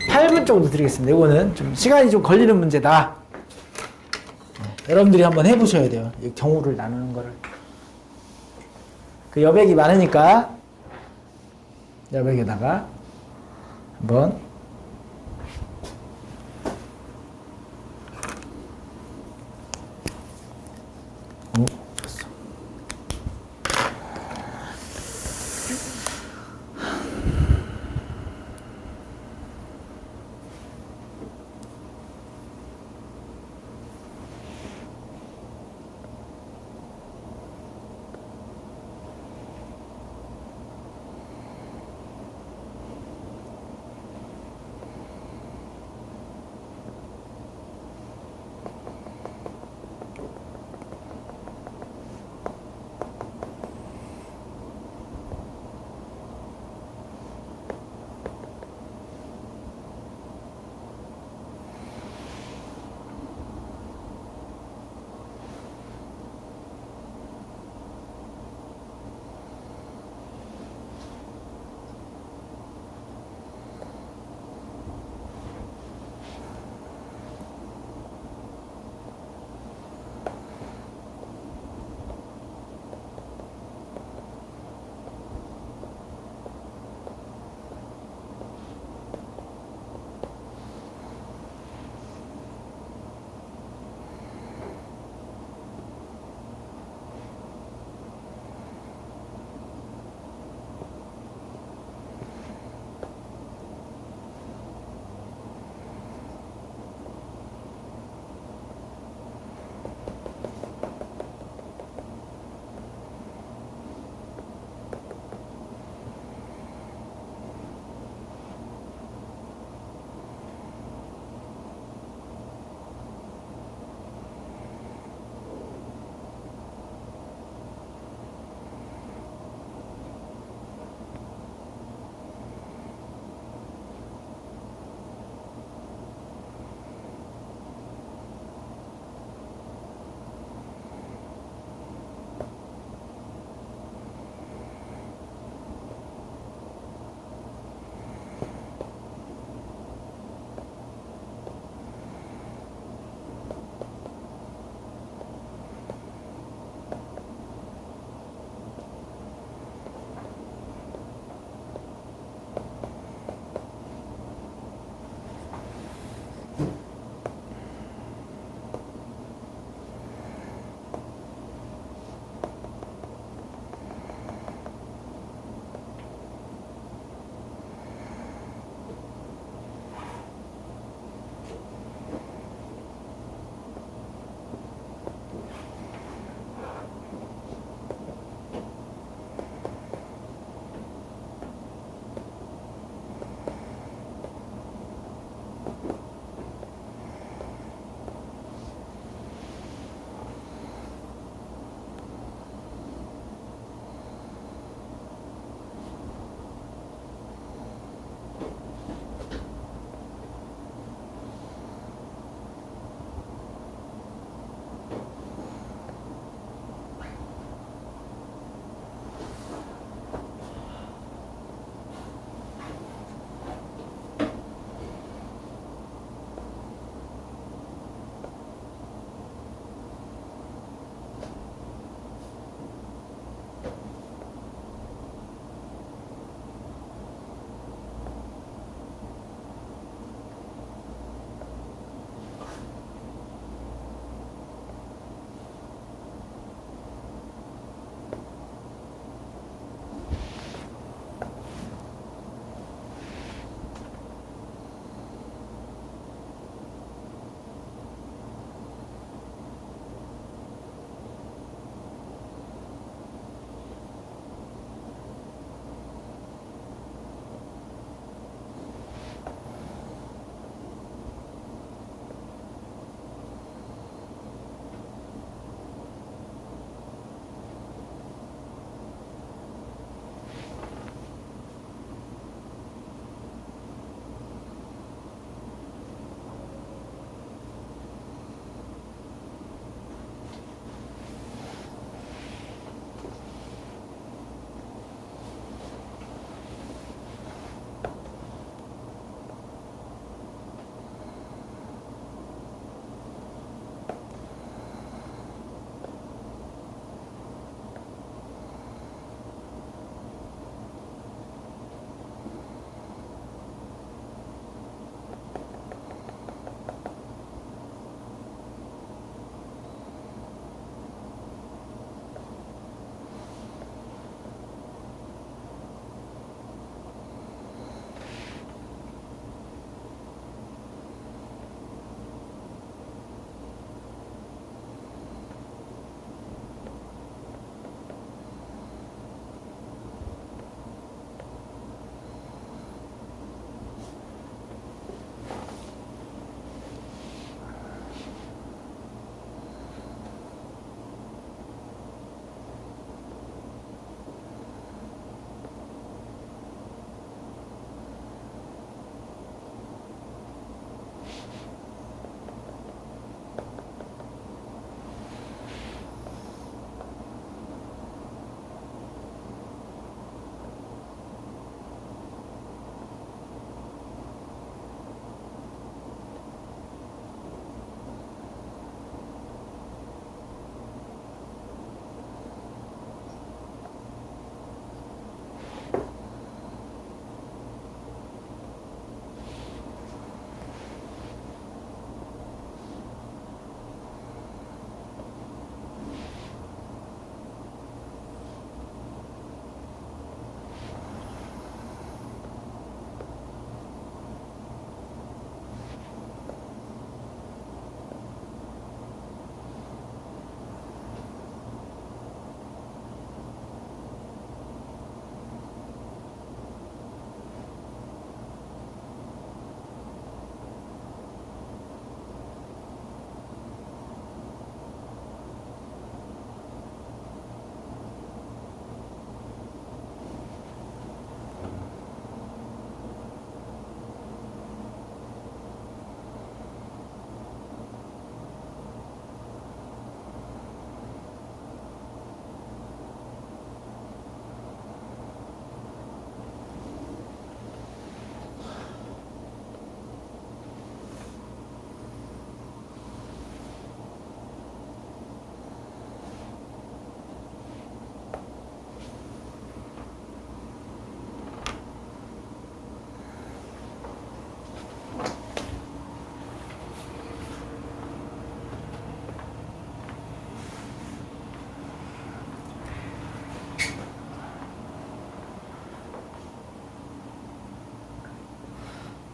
8분 정도 드리겠습니다. 요거는 좀 시간이 좀 걸리는 문제다. 여러분들이 한번 해보셔야 돼요. 이 경우를 나누는 거를. 그 여백이 많으니까 여백에다가 한번 좋았어.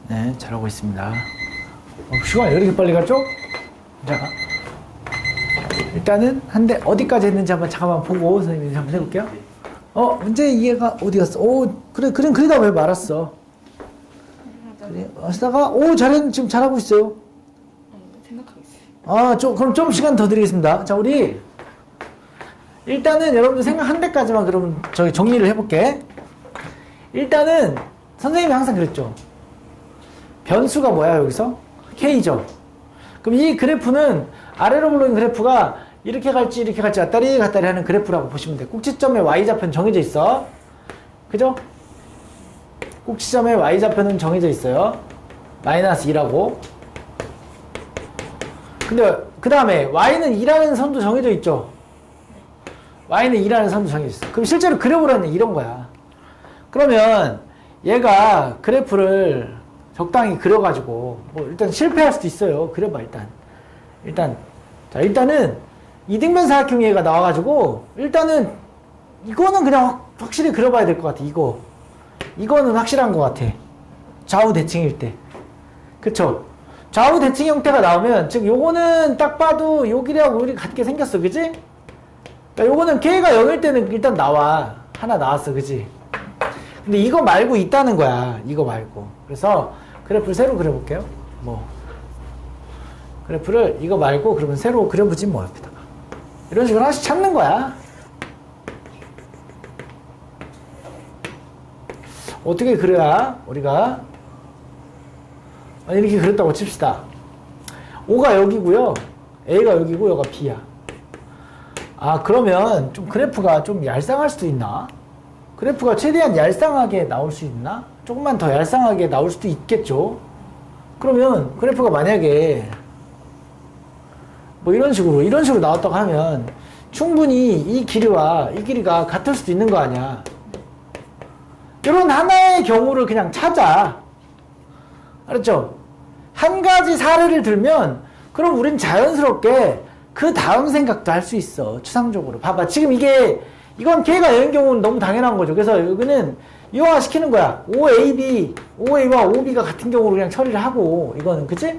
네, 잘하고 있습니다. 시간이 왜 이렇게 빨리 갔죠? 자, 일단은 한 대 어디까지 했는지 한번 잠깐만 보고 선생님이 한번 해볼게요. 문제 이해가 어디 갔어? 그래, 그리다 왜 말았어? 그래, 하다가, 지금 잘하고 있어요. 생각하고 있어요. 그럼 좀 시간 더 드리겠습니다. 자, 우리, 일단은 여러분들 생각한 데까지만 그러면 저희 정리를 해볼게. 일단은, 선생님이 항상 그랬죠. 변수가 뭐야, 여기서? K죠. 그럼 이 그래프는 아래로 물러있는 그래프가 이렇게 갈지 왔다리 하는 그래프라고 보시면 돼. 꼭지점에 Y좌표는 정해져 있어. 그죠? 꼭지점에 Y좌표는 정해져 있어요. 마이너스 2라고. 근데 그 다음에 Y는 2라는 선도 정해져 있죠. Y는 2라는 선도 정해져 있어. 그럼 실제로 그려보라는 이런 거야. 그러면 얘가 그래프를 적당히 그려가지고 일단 실패할 수도 있어요. 그려봐 일단은 이등변 사각형 얘가 나와가지고 일단은 이거는 그냥 확실히 그려봐야 될 것 같아. 이거는 확실한 것 같아. 좌우 대칭일 때. 그쵸? 좌우 대칭 형태가 나오면 즉 요거는 딱 봐도 여기랑 여기 같게 생겼어. 그지? 그러니까 요거는 K가 0일 때는 일단 나와. 하나 나왔어. 그지? 근데 이거 말고 있다는 거야. 이거 말고. 그래서 그래프를 새로 그려볼게요. 그래프를 이거 말고 그러면 새로 그려보지 뭐 옆에다가. 이런 식으로 하나씩 찾는 거야. 어떻게 그려야 우리가 이렇게 그렸다고 칩시다. O가 여기고요. A가 여기고 여기가 B야. 그러면 좀 그래프가 좀 얄쌍할 수도 있나? 그래프가 최대한 얄쌍하게 나올 수 있나? 조금만 더 얄쌍하게 나올 수도 있겠죠. 그러면 그래프가 만약에 이런 식으로 나왔다고 하면 충분히 이 길이와 이 길이가 같을 수도 있는 거 아니야. 이런 하나의 경우를 그냥 찾아. 알았죠? 한 가지 사례를 들면 그럼 우린 자연스럽게 그 다음 생각도 할 수 있어. 추상적으로. 봐봐. 지금 이건 K가 0인 경우는 너무 당연한 거죠. 그래서 여기는 이용화 시키는 거야. OA와 OB가 같은 경우로 그냥 처리를 하고, 이거는, 그치?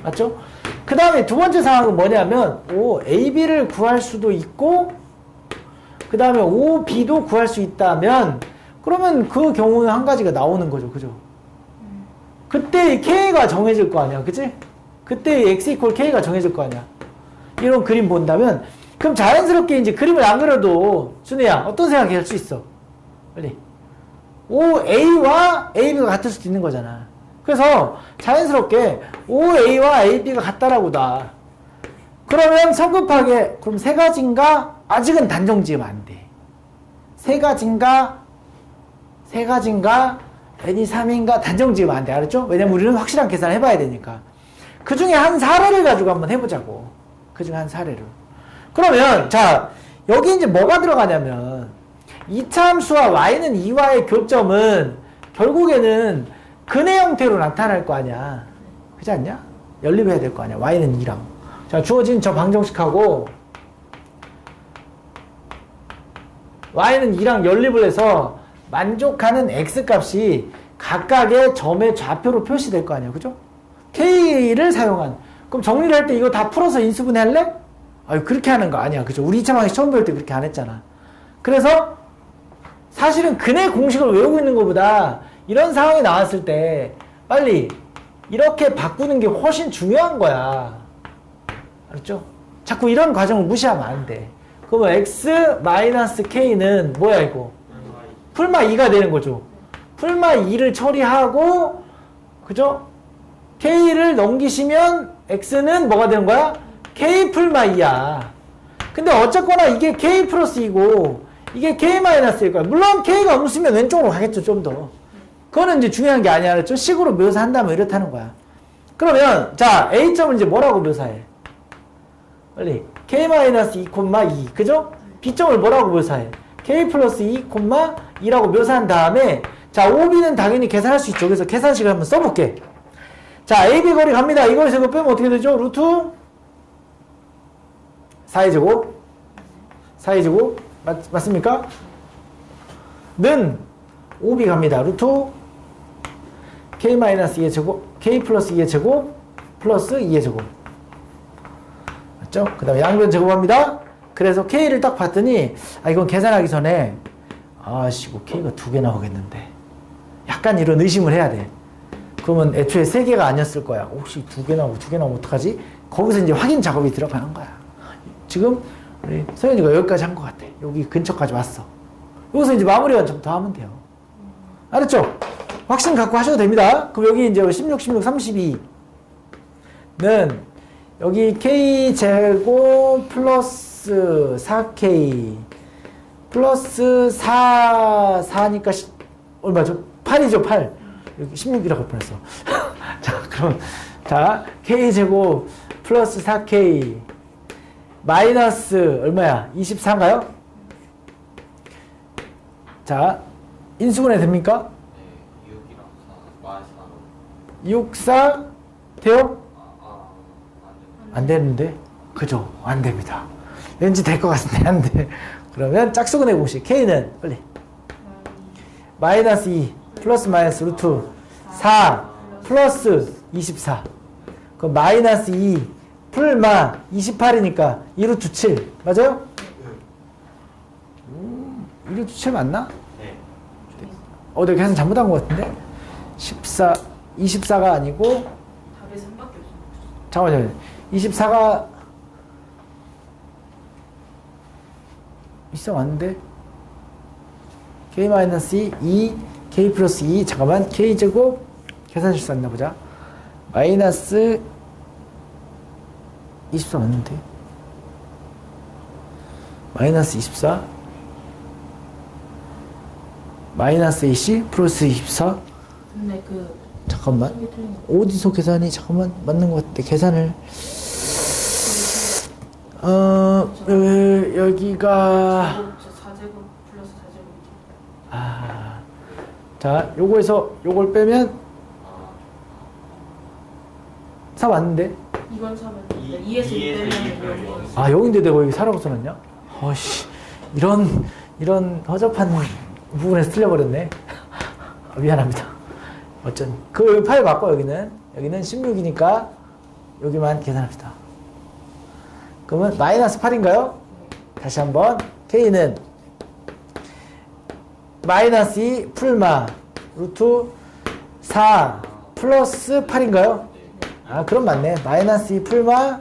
맞죠? 그 다음에 두 번째 상황은 뭐냐면, AB를 구할 수도 있고, 그 다음에 OB도 구할 수 있다면, 그러면 그 경우는 한 가지가 나오는 거죠. 그죠? 그때 K가 정해질 거 아니야. 그치? 그때 X 이퀄 K가 정해질 거 아니야. 이런 그림 본다면, 그럼 자연스럽게 이제 그림을 안 그려도, 준우야, 어떤 생각이 할 수 있어? 빨리. OA와 AB가 같을 수도 있는 거잖아. 그래서 자연스럽게 OA와 AB가 같다라고 나. 그러면 성급하게, 그럼 세 가지인가? 아직은 단정 지으면 안 돼. 세 가지인가? N이 3인가? 단정 지으면 안 돼. 알았죠? 왜냐면 우리는 확실한 계산을 해봐야 되니까. 그 중에 한 사례를 가지고 한번 해보자고. 그 중에 한 사례를. 그러면, 자, 여기 이제 뭐가 들어가냐면, 이차함수와 y는 2와의 교점은 결국에는 근의 형태로 나타날 거 아니야. 그렇지 않냐? 연립해야 될 거 아니야. y는 2랑. 자, 주어진 저 방정식하고 y는 2랑 연립을 해서 만족하는 x값이 각각의 점의 좌표로 표시될 거 아니야. 그죠? k를 사용한. 그럼 정리를 할 때 이거 다 풀어서 인수분해 할래? 그렇게 하는 거 아니야. 그죠? 우리 2차 방식 처음 배울 때 그렇게 안 했잖아. 그래서 사실은 근의 공식을 외우고 있는 것보다 이런 상황이 나왔을 때 빨리 이렇게 바꾸는 게 훨씬 중요한 거야. 알았죠? 자꾸 이런 과정을 무시하면 안 돼. 그러면 x-k는 뭐야 이거? 풀마 2가 되는 거죠. 풀마 2를 처리하고 그죠? k를 넘기시면 x는 뭐가 되는 거야? k 풀마 2야. 근데 어쨌거나 이게 k 플러스 2고 이게 k 마이너스일 거야. 물론 k가 없으면 왼쪽으로 가겠죠. 좀 더. 그거는 이제 중요한 게 아니야. 알았죠? 식으로 묘사한다면 이렇다는 거야. 그러면 자 A점을 이제 뭐라고 묘사해? 빨리 k 마이너스 2, 2 그죠? B점을 뭐라고 묘사해? k 플러스 2, 2라고 묘사한 다음에 자 OB는 당연히 계산할 수 있죠. 그래서 계산식을 한번 써볼게. 자 AB 거리 갑니다. 이거에서 이거 빼면 어떻게 되죠? 루트 4의 제곱 맞습니까? 는 OB 갑니다. 루트 k-2의 제곱, k 플러스 2의 제곱 플러스 2의 제곱. 맞죠? 그 다음에 양변 제곱합니다. 그래서 k를 딱 봤더니 이건 계산하기 전에 이거 k가 2개 나오겠는데 약간 이런 의심을 해야 돼. 그러면 애초에 3개가 아니었을 거야. 혹시 2개 나오고 2개 나오면 어떡하지? 거기서 이제 확인 작업이 들어가는 거야. 지금 우리 서현이가 여기까지 한 것 같아. 여기 근처까지 왔어. 여기서 이제 마무리만 좀 더 하면 돼요. 알았죠? 확신 갖고 하셔도 됩니다. 그럼 여기 이제 16, 32는 여기 k제곱 플러스 4k 플러스 4니까 얼마죠? 8이죠, 8. 여기 16이라고 할 뻔했어. 자, 그럼, k제곱 플러스 4k 마이너스 얼마야? 24인가요? 자, 인수분해 됩니까? 네, 6이랑 4, 마이너스 6, 4 돼요? 안 안 되는데? 그죠? 안 됩니다. 왠지 될 것 같은데 안 돼. 그러면 짝수근의 공식 k는 빨리 마이너스 2 플러스 마이너스 루트 4 플러스 24. 그럼 마이너스 2 풀마 28이니까 2루트 7 맞아요? 2루트 7 맞나? 네. 내가 계산 잘못한 것 같은데? 24가 아니고 답에 3밖에 없어. 잠깐만요. 24가 있어 왔는데 k-2 k 플러스 2 잠깐만 k제곱 계산 실수했나 보자. 마이너스 24 맞는데 마이너스 24 마이너스 AC 플러스 24 근데 잠깐만 이게 틀린 거. 어디서 계산이 잠깐만 맞는 것 같아. 계산을 여기가 4제곱 플러스 4제곱. 자 요거에서 요걸 빼면 4 맞는데 이건 3은 이- 2에서 2 이에서 이 빼면 빼면 0. 여긴데 내가 여기 4라고 써놨냐? 이런 허접한 부분에서 틀려버렸네. 미안합니다. 어쩐 그 파일 바꿔. 여기는 16이니까 여기만 계산합시다. 그러면 마이너스 8인가요? 다시 한번 k는 마이너스 2 풀마 루트 4 플러스 8인가요? 그럼 맞네. 마이너스 2 풀마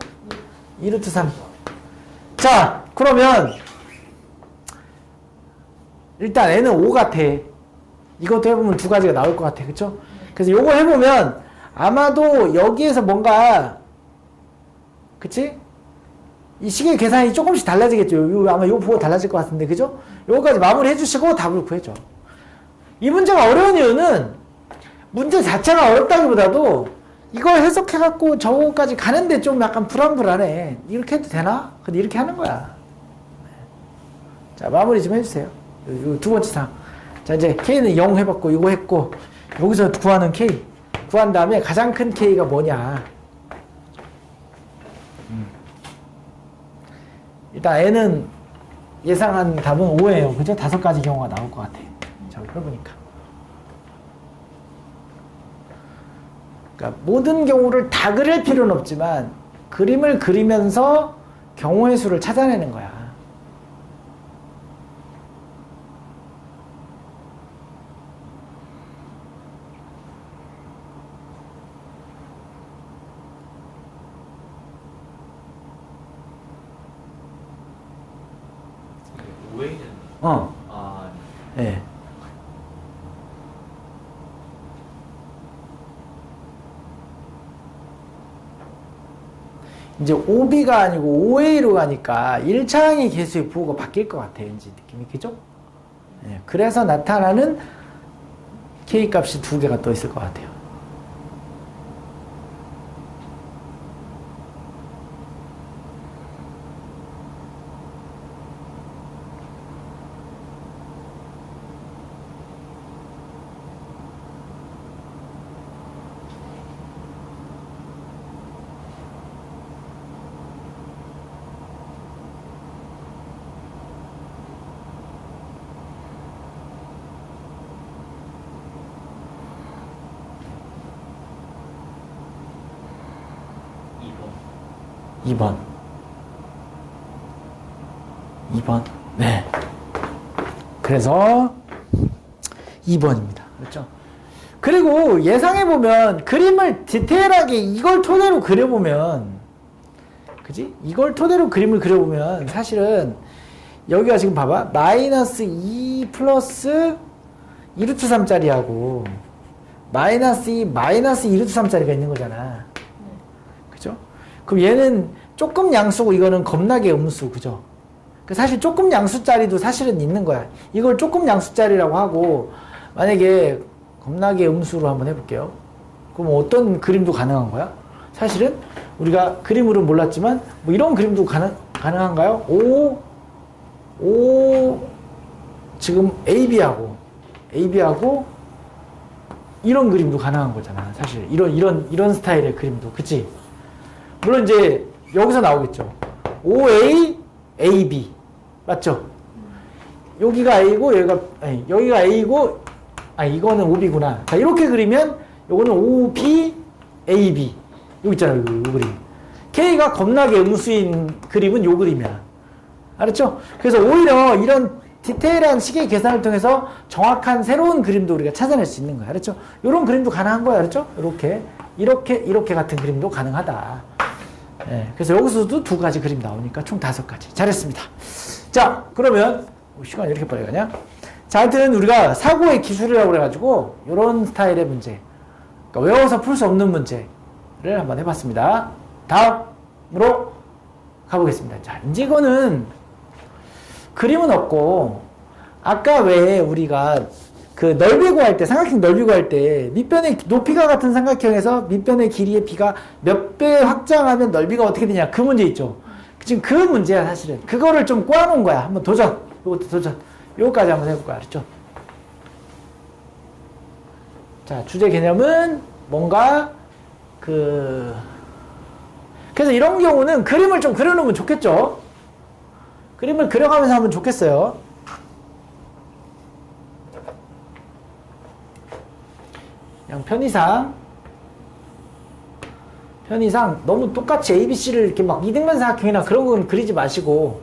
2 루트 3. 자, 그러면 일단 n은 5 같아. 이것도 해보면 두 가지가 나올 것 같아. 그쵸? 그래서 요거 해보면 아마도 여기에서 뭔가 그치? 이 식의 계산이 조금씩 달라지겠죠. 아마 요 보고 달라질 것 같은데 그죠? 요거까지 마무리 해주시고 답을 구해줘. 이 문제가 어려운 이유는 문제 자체가 어렵다기보다도 이걸 해석해갖고 저거까지 가는데 좀 약간 불안불안해. 이렇게 해도 되나? 근데 이렇게 하는 거야. 자, 마무리 좀 해주세요. 요 두 번째 사항. 자, 이제 K는 0 해봤고, 이거 했고, 여기서 구하는 K. 구한 다음에 가장 큰 K가 뭐냐. 일단 N은 예상한 답은 5예요. 그죠? 5가지 경우가 나올 것 같아. 자, 해보니까. 그러니까 모든 경우를 다 그릴 필요는 없지만 그림을 그리면서 경우의 수를 찾아내는 거야. 오해는 네. 이제 OB가 아니고 OA로 가니까 1차항의 개수의 부호가 바뀔 것 같아요. 왠지 느낌이. 그죠? 네. 그래서 나타나는 K 값이 두 개가 또 있을 것 같아요. 2번. 2번. 네. 그래서 2번입니다. 그렇죠? 그리고 예상해보면 그림을 디테일하게 이걸 토대로 그려보면, 그지? 이걸 토대로 그림을 그려보면 사실은 여기가 지금 봐봐. 마이너스 2 플러스 2루트 3짜리하고 마이너스 2 마이너스 2루트 3짜리가 있는 거잖아. 그죠? 그럼 얘는 조금 양수고 이거는 겁나게 음수. 그죠? 사실 조금 양수짜리도 사실은 있는 거야. 이걸 조금 양수짜리라고 하고 만약에 겁나게 음수로 한번 해볼게요. 그럼 어떤 그림도 가능한 거야? 사실은 우리가 그림으로 몰랐지만 뭐 이런 그림도 가능한가요? 지금 AB하고 이런 그림도 가능한 거잖아. 사실 이런 스타일의 그림도. 그치? 물론 이제 여기서 나오겠죠. OA, AB. 맞죠? 여기가 A고 여기가 A고 이거는 OB구나. 자, 이렇게 그리면 요거는 OB, AB. 여기 있잖아요. 요 그림. K가 겁나게 음수인 그림은 요 그림이야. 알았죠? 그래서 오히려 이런 디테일한 시계 계산을 통해서 정확한 새로운 그림도 우리가 찾아낼 수 있는 거야. 알았죠? 요런 그림도 가능한 거야. 알았죠? 이렇게 같은 그림도 가능하다. 예, 그래서 여기서도 두 가지 그림 나오니까 총 5가지. 잘했습니다. 자, 그러면 시간이 이렇게 빨리 가냐? 자, 하여튼 우리가 사고의 기술이라고 그래가지고 요런 스타일의 문제, 그러니까 외워서 풀 수 없는 문제를 한번 해봤습니다. 다음으로 가보겠습니다. 자, 이제 이거는 그림은 없고 아까 왜 우리가 그 넓이 구할 때, 삼각형 넓이 구할 때 밑변의 높이가 같은 삼각형에서 밑변의 길이의 비가 몇 배 확장하면 넓이가 어떻게 되냐, 그 문제 있죠. 지금 그 문제야. 사실은 그거를 좀 꼬아놓은 거야. 한번 도전. 요것도 도전. 요거까지 한번 해볼 거야. 알았죠? 자, 주제 개념은 뭔가 그래서 이런 경우는 그림을 좀 그려놓으면 좋겠죠. 그림을 그려가면서 하면 좋겠어요. 그냥 편의상 너무 똑같이 ABC를 이렇게 막 이등변 삼각형이나 그런 건 그리지 마시고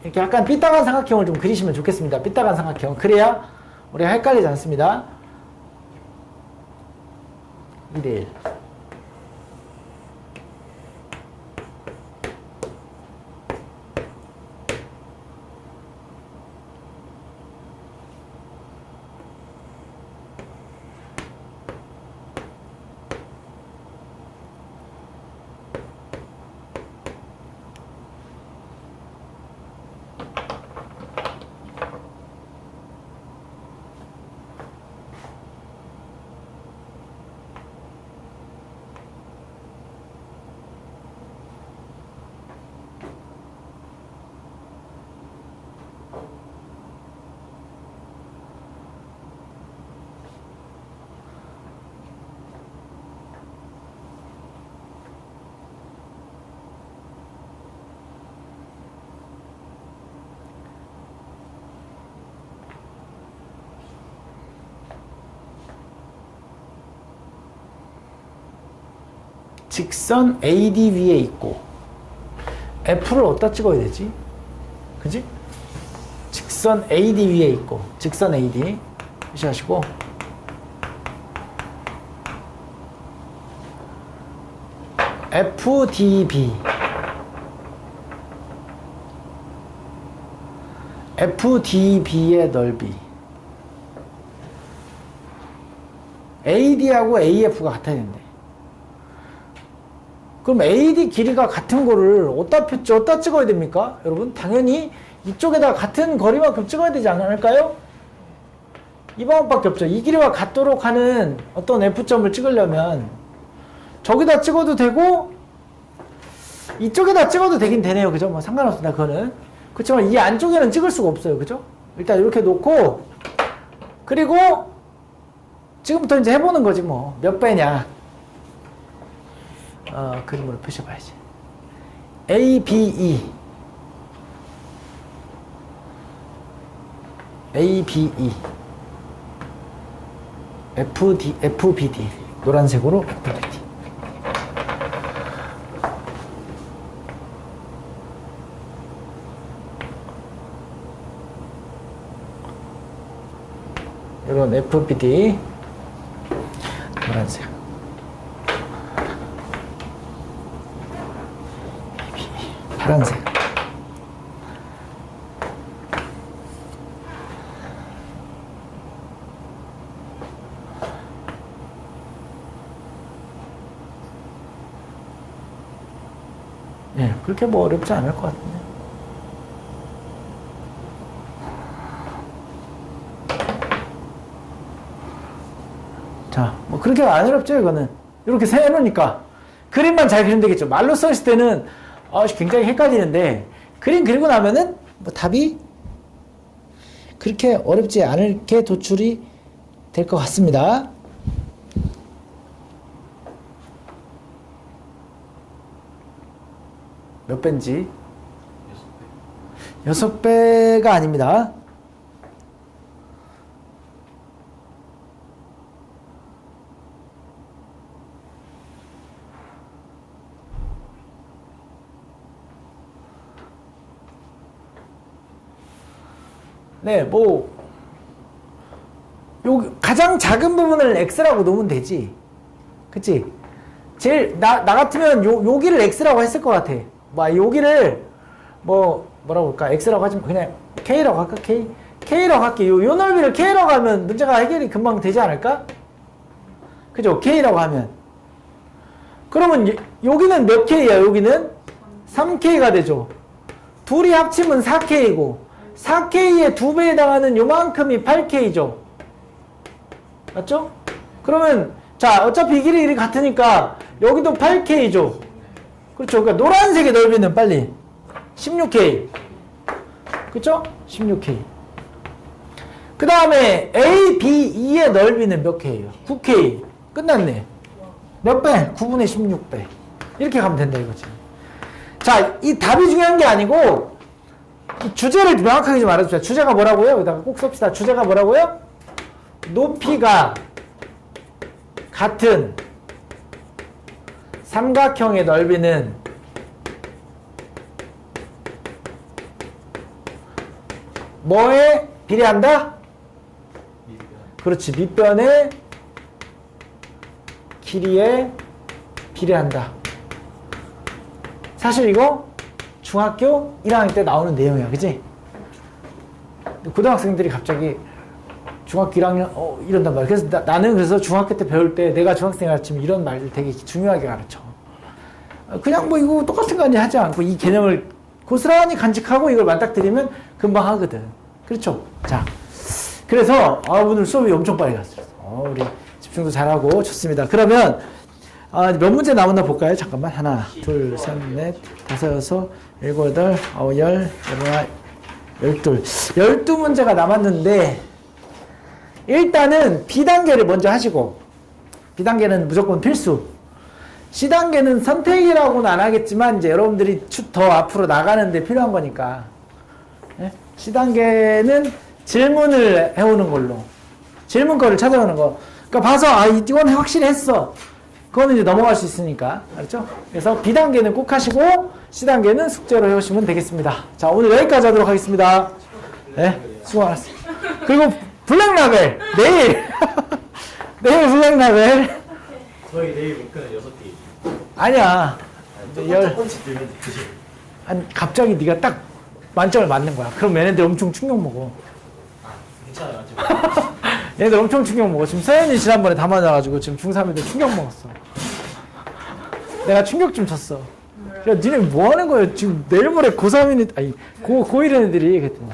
이렇게 약간 삐딱한 삼각형을 좀 그리시면 좋겠습니다. 삐딱한 삼각형. 그래야 우리가 헷갈리지 않습니다. 2대1. 직선 AD 위에 있고 F를 어디다 찍어야 되지? 그지? 직선 AD 위에 있고 직선 AD 표시하시고 FDB FDB의 넓이 AD하고 AF가 같아야 된대. 그럼 AD 길이가 같은 거를 어디다 찍어야 됩니까? 여러분, 당연히 이쪽에다 같은 거리만큼 찍어야 되지 않을까요? 이 방법밖에 없죠. 이 길이와 같도록 하는 어떤 F점을 찍으려면 저기다 찍어도 되고 이쪽에다 찍어도 되긴 되네요. 그죠? 뭐 상관없습니다. 그거는. 그렇지만 이 안쪽에는 찍을 수가 없어요. 그죠? 일단 이렇게 놓고 그리고 지금부터 이제 해보는 거지 뭐. 몇 배냐. 그림으로 표시해봐야지. ABE FBD 노란색으로 FBD 이런 FPD 노란색. 파란색. 예, 그렇게 뭐 어렵지 않을 것 같은데. 자, 뭐 그렇게 안 어렵죠, 이거는. 이렇게 세놓으니까. 그림만 잘 그리면 되겠죠. 말로 썼을 때는 굉장히 헷갈리는데, 그림 그리고 나면은 뭐 답이 그렇게 어렵지 않게 도출이 될 것 같습니다. 몇 배인지? 6배가 아닙니다. 네, 뭐, 가장 작은 부분을 x라고 놓으면 되지. 그치? 제일, 나 같으면 여기를 x라고 했을 것 같아. 여기를, 뭐라고 할까? x라고 하지, 그냥 k라고 할까? k라고 할게. 요 넓이를 k라고 하면 문제가 해결이 금방 되지 않을까? 그죠? k라고 하면. 그러면 여기는 몇 k야? 여기는 3k가 되죠. 둘이 합치면 4k고, 4k의 2배에 해당하는 요만큼이 8k죠. 맞죠? 그러면, 자, 어차피 이 길이 같으니까, 여기도 8k죠. 그렇죠. 그러니까 노란색의 넓이는 빨리 16K. 그쵸? 16K. 그 다음에 A, B, E의 넓이는 몇 K예요? 9K. 끝났네. 몇 배? 9분의 16배. 이렇게 가면 된다 이거지. 자, 이 답이 중요한 게 아니고 이 주제를 명확하게 좀 알아줍시다. 주제가 뭐라고요? 여기다가 꼭 씁시다. 주제가 뭐라고요? 높이가 같은 삼각형의 넓이는 뭐에 비례한다? 그렇지. 밑변의 길이에 비례한다. 사실 이거 중학교 1학년 때 나오는 내용이야. 그치? 고등학생들이 갑자기 중학교 1학년 이런단 말이야. 그래서 나는 그래서 중학교 때 배울 때 내가 중학생 가르치면 이런 말들 되게 중요하게 가르쳐. 그냥 뭐 이거 똑같은 거 아니야 하지 않고 이 개념을 고스란히 간직하고 이걸 맞닥뜨리면 금방 하거든. 그렇죠? 자, 그래서 오늘 수업이 엄청 빨리 갔어요. 우리 집중도 잘하고 좋습니다. 그러면 몇 문제 남았나 볼까요? 잠깐만. 하나, 둘, 셋, 넷, 다섯, 여섯, 일곱, 여덟, 아홉, 열, 열하나, 열둘. 12문제가 남았는데 일단은 B단계를 먼저 하시고, B단계는 무조건 필수. C단계는 선택이라고는 안 하겠지만 이제 여러분들이 더 앞으로 나가는데 필요한 거니까. 네? C단계는 질문을 해오는 걸로. 질문 거를 찾아오는 거. 그러니까 봐서 이건 확실히 했어. 그거는 이제 넘어갈 수 있으니까. 알았죠? 그래서 B단계는 꼭 하시고 C단계는 숙제로 해오시면 되겠습니다. 자, 오늘 여기까지 하도록 하겠습니다. 네, 수고 많았습니다. 그리고 블랙라벨 내일 내일 블랙라벨 저희 내일 목표는 6개. 아니야. 첫 번째 들면 되지. 아니 갑자기 네가 딱 만점을 맞는 거야. 그럼 얘네들 엄청 충격 먹어. 괜찮아요. 얘네들 엄청 충격 먹어. 지금 서현이 지난번에 다 맞아가지고 지금 중3애들 충격 먹었어. 내가 충격 좀 쳤어. 야, 니네 뭐 하는 거야? 지금 내일 모레 고3인 고1인 애들이 그랬더니